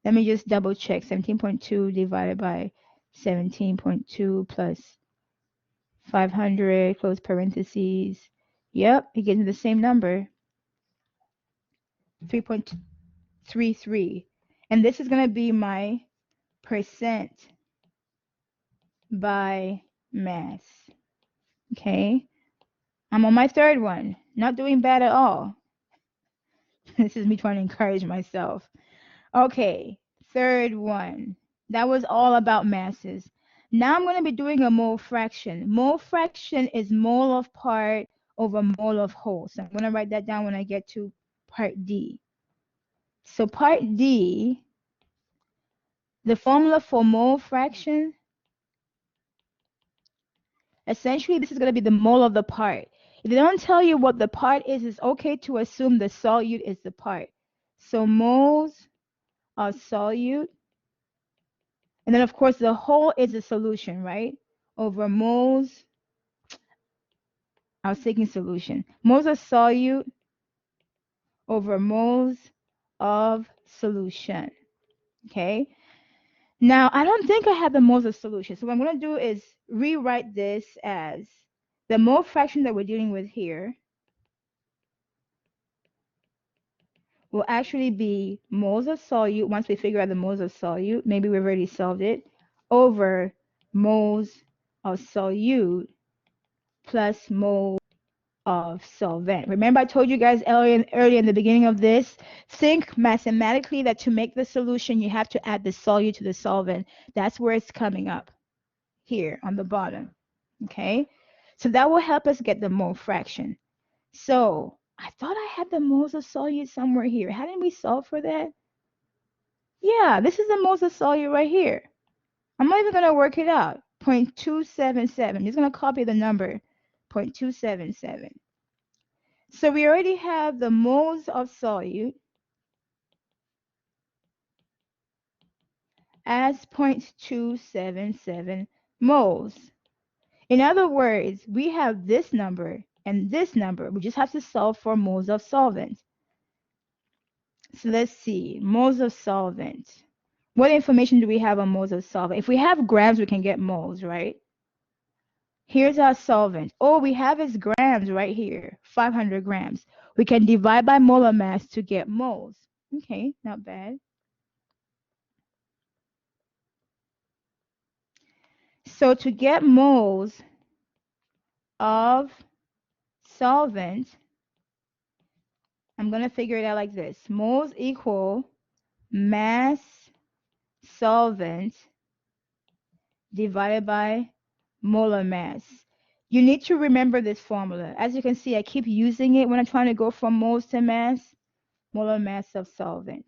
Let me just double check, 17.2 divided by 17.2 plus 500, close parentheses. Yep, it gives me the same number, 3.33. And this is going to be my percent by mass. Okay, I'm on my third one. Not doing bad at all. This is me trying to encourage myself. Okay, third one. That was all about masses. Now I'm going to be doing a mole fraction. Mole fraction is mole of part over mole of whole. So I'm going to write that down when I get to part D. So part D, the formula for mole fraction, essentially this is going to be the mole of the part. If they don't tell you what the part is, it's okay to assume the solute is the part. So moles of solute, and then of course the whole is a solution, right? Over moles, I was taking solution. Moles of solute over moles of solution. Okay. Now I don't think I have the moles of solution. So what I'm going to do is rewrite this as the mole fraction that we're dealing with here will actually be moles of solute once we figure out the moles of solute. Maybe we've already solved it, over moles of solute plus moles of solvent. Remember I told you guys earlier in the beginning of this, think mathematically that to make the solution, you have to add the solute to the solvent. That's where it's coming up here on the bottom. Okay, so that will help us get the mole fraction. So I thought I had the moles of solute somewhere here. Hadn't we solved for that? Yeah, this is the moles of solute right here. I'm not even going to work it out. 0.277. I'm just going to copy the number, 0.277. So we already have the moles of solute as 0.277 moles. In other words, we have this number and this number. We just have to solve for moles of solvent. So let's see, moles of solvent. What information do we have on moles of solvent? If we have grams, we can get moles, right? Here's our solvent. All we have is grams right here, 500 grams. We can divide by molar mass to get moles. Okay, not bad. So to get moles of solvent, I'm going to figure it out like this. Moles equal mass solvent divided by molar mass. You need to remember this formula. As you can see, I keep using it when I'm trying to go from moles to mass, molar mass of solvent.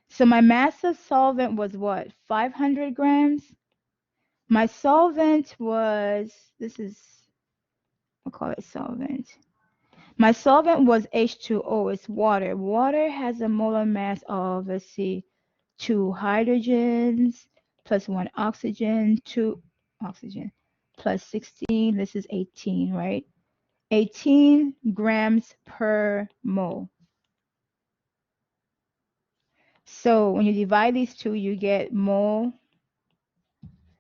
So my mass of solvent was what? 500 grams. My solvent was, this is, we'll call it solvent. My solvent was H2O, it's water. Water has a molar mass of, let's see, 2 hydrogens plus 1 oxygen, 2 oxygen plus 16, this is 18, right? 18 grams per mole. So when you divide these two, you get mole.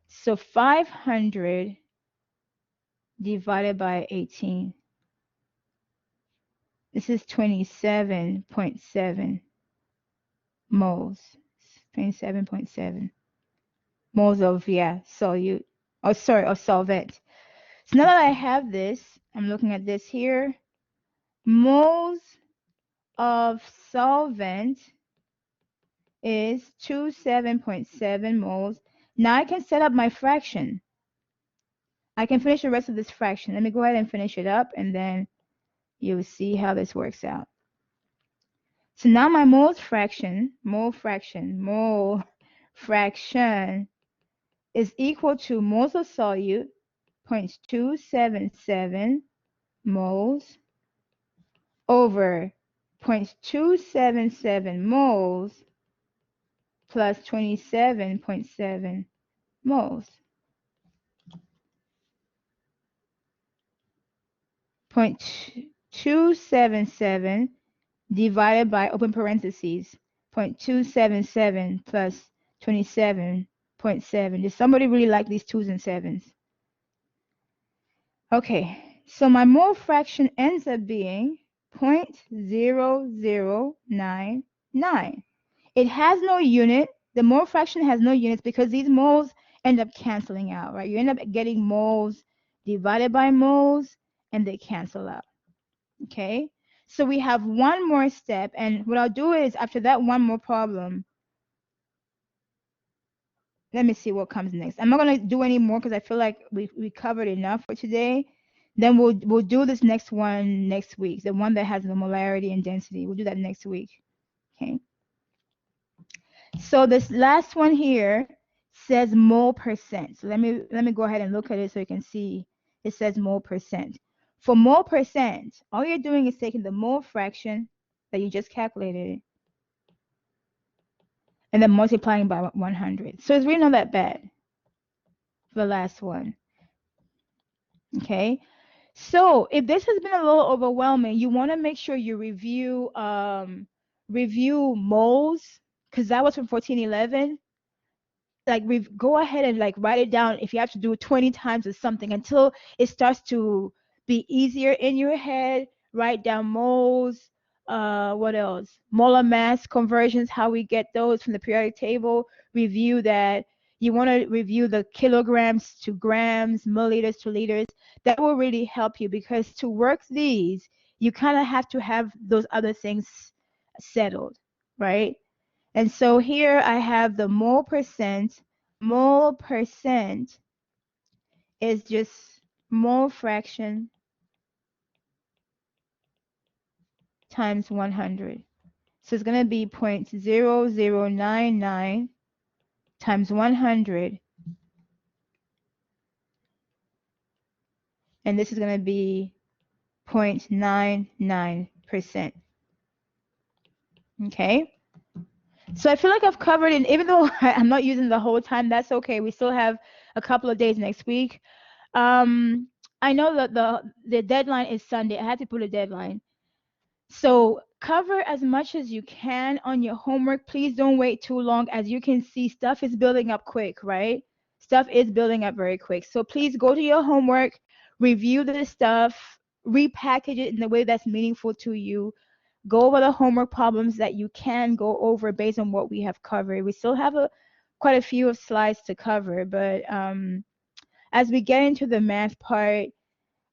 So 500 divided by 18. This is 27.7 moles. 27.7 moles of, yeah, solute. Oh, sorry, of solvent. So now that I have this, I'm looking at this here. Moles of solvent is 27.7 moles. Now I can set up my fraction. I can finish the rest of this fraction. Let me go ahead and finish it up, and then you'll see how this works out. So now my mole fraction is equal to moles of solute, 0.277 moles over 0.277 moles plus 27.7 moles. 0.277 divided by, open parentheses, 0.277 plus 27.7. Does somebody really like these 2's and 7's? Okay, so my mole fraction ends up being 0.0099. It has no unit. The mole fraction has no units because these moles end up canceling out, right? You end up getting moles divided by moles, and they cancel out. Okay, so we have one more step, and what I'll do is after that one more problem, let me see what comes next. I'm not going to do any more because I feel like we covered enough for today. Then we'll do this next one next week, the one that has the molarity and density. We'll do that next week. Okay, so this last one here says mole percent. So let me go ahead and look at it so you can see. It says mole percent. For mole percent, all you're doing is taking the mole fraction that you just calculated and then multiplying by 100. So it's really not that bad for the last one. Okay, so if this has been a little overwhelming, you want to make sure you review moles, because that was from 1411. Like, go ahead and like write it down if you have to do it 20 times or something until it starts to be easier in your head. Write down moles. What else? Molar mass conversions, how we get those from the periodic table. Review that. You want to review the kilograms to grams, milliliters to liters. That will really help you, because to work these, you kind of have to have those other things settled, right? And so here I have the mole percent. Mole percent is just mole fraction times 100. So it's going to be 0.0099 times 100. And this is going to be 0.99%. Okay. So I feel like I've covered it, even though I'm not using the whole time, that's okay. We still have a couple of days next week. I know that the deadline is Sunday. I had to put a deadline. So cover as much as you can on your homework. Please don't wait too long. As you can see, stuff is building up quick, right? Stuff is building up very quick. So please go to your homework, review this stuff, repackage it in a way that's meaningful to you. Go over the homework problems that you can go over based on what we have covered. We still have quite a few of slides to cover, but as we get into the math part,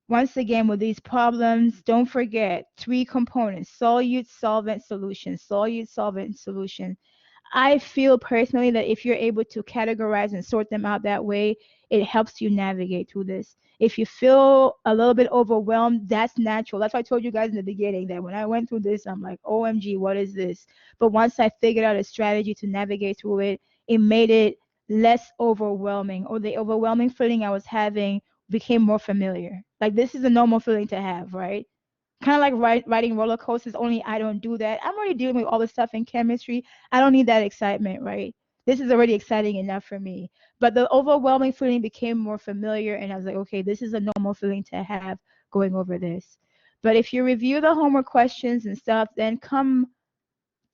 once again, with these problems, don't forget 3 components: solute, solvent, solution. Solute, solvent, solution. I feel personally that if you're able to categorize and sort them out that way, it helps you navigate through this. If you feel a little bit overwhelmed, that's natural. That's why I told you guys in the beginning that when I went through this, I'm like, OMG, what is this? But once I figured out a strategy to navigate through it, it made it less overwhelming, or the overwhelming feeling I was having became more familiar. Like, this is a normal feeling to have, right? Kind of like riding roller coasters, only I don't do that. I'm already dealing with all the stuff in chemistry. I don't need that excitement, right? This is already exciting enough for me. But the overwhelming feeling became more familiar, and I was like, okay, this is a normal feeling to have going over this. But if you review the homework questions and stuff, then come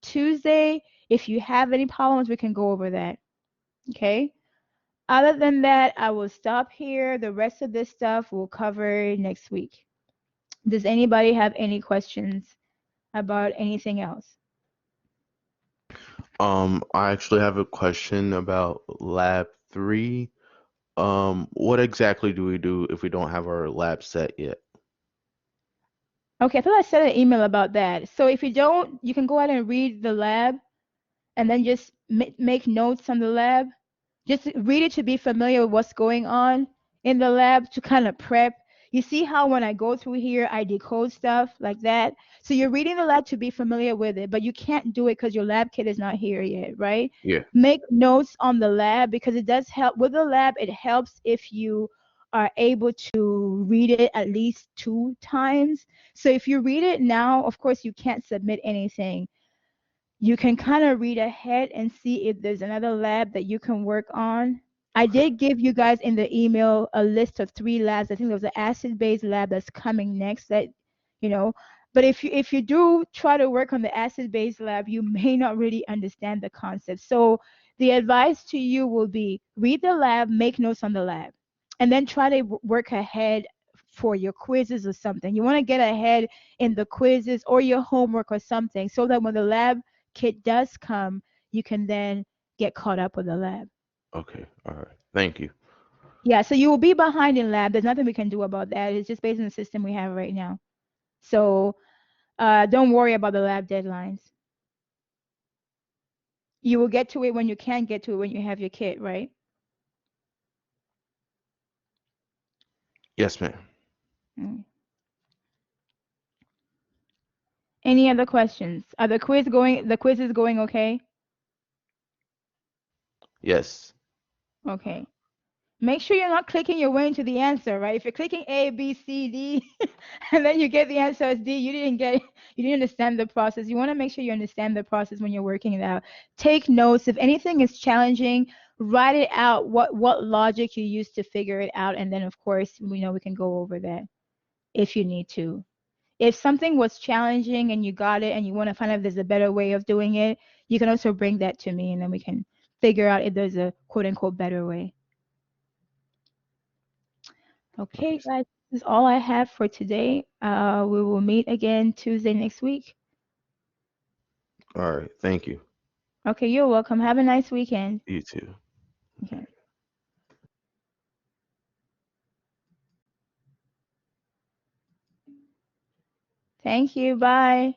Tuesday, if you have any problems, we can go over that. Okay? Other than that, I will stop here. The rest of this stuff we'll cover next week. Does anybody have any questions about anything else? I actually have a question about lab 3. What exactly do we do if we don't have our lab set yet? Okay, I thought I sent an email about that. So if you don't, you can go ahead and read the lab and then just make notes on the lab. Just read it to be familiar with what's going on in the lab to kind of prep. You see how when I go through here, I decode stuff like that. So you're reading the lab to be familiar with it, but you can't do it because your lab kit is not here yet, right? Yeah. Make notes on the lab because it does help with the lab. It helps if you are able to read it at least 2 times. So if you read it now, of course, you can't submit anything. You can kind of read ahead and see if there's another lab that you can work on. I Okay. did give you guys in the email a list of 3 labs. I think there was an acid-base lab that's coming next that, you know, but if you do try to work on the acid-base lab, you may not really understand the concept. So the advice to you will be read the lab, make notes on the lab, and then try to work ahead for your quizzes or something. You want to get ahead in the quizzes or your homework or something so that when the lab kit does come, you can then get caught up with the lab. Okay. All right. Thank you. Yeah, so you will be behind in lab. There's nothing we can do about that. It's just based on the system we have right now. So don't worry about the lab deadlines. You will get to it when you can get to it when you have your kit, right? Yes, ma'am. Mm. Any other questions? Are the quiz is going okay? Yes. Okay. Make sure you're not clicking your way into the answer, right? If you're clicking A, B, C, D, and then you get the answer as D, you didn't understand the process. You want to make sure you understand the process when you're working it out. Take notes. If anything is challenging, write it out, what logic you use to figure it out. And then, of course, we know we can go over that if you need to. If something was challenging and you got it and you want to find out if there's a better way of doing it, you can also bring that to me and then we can figure out if there's a quote unquote better way. Okay, Okay. guys, this is all I have for today. We will meet again Tuesday next week. All right. Thank you. Okay, you're welcome. Have a nice weekend. You too. Okay. Thank you. Bye.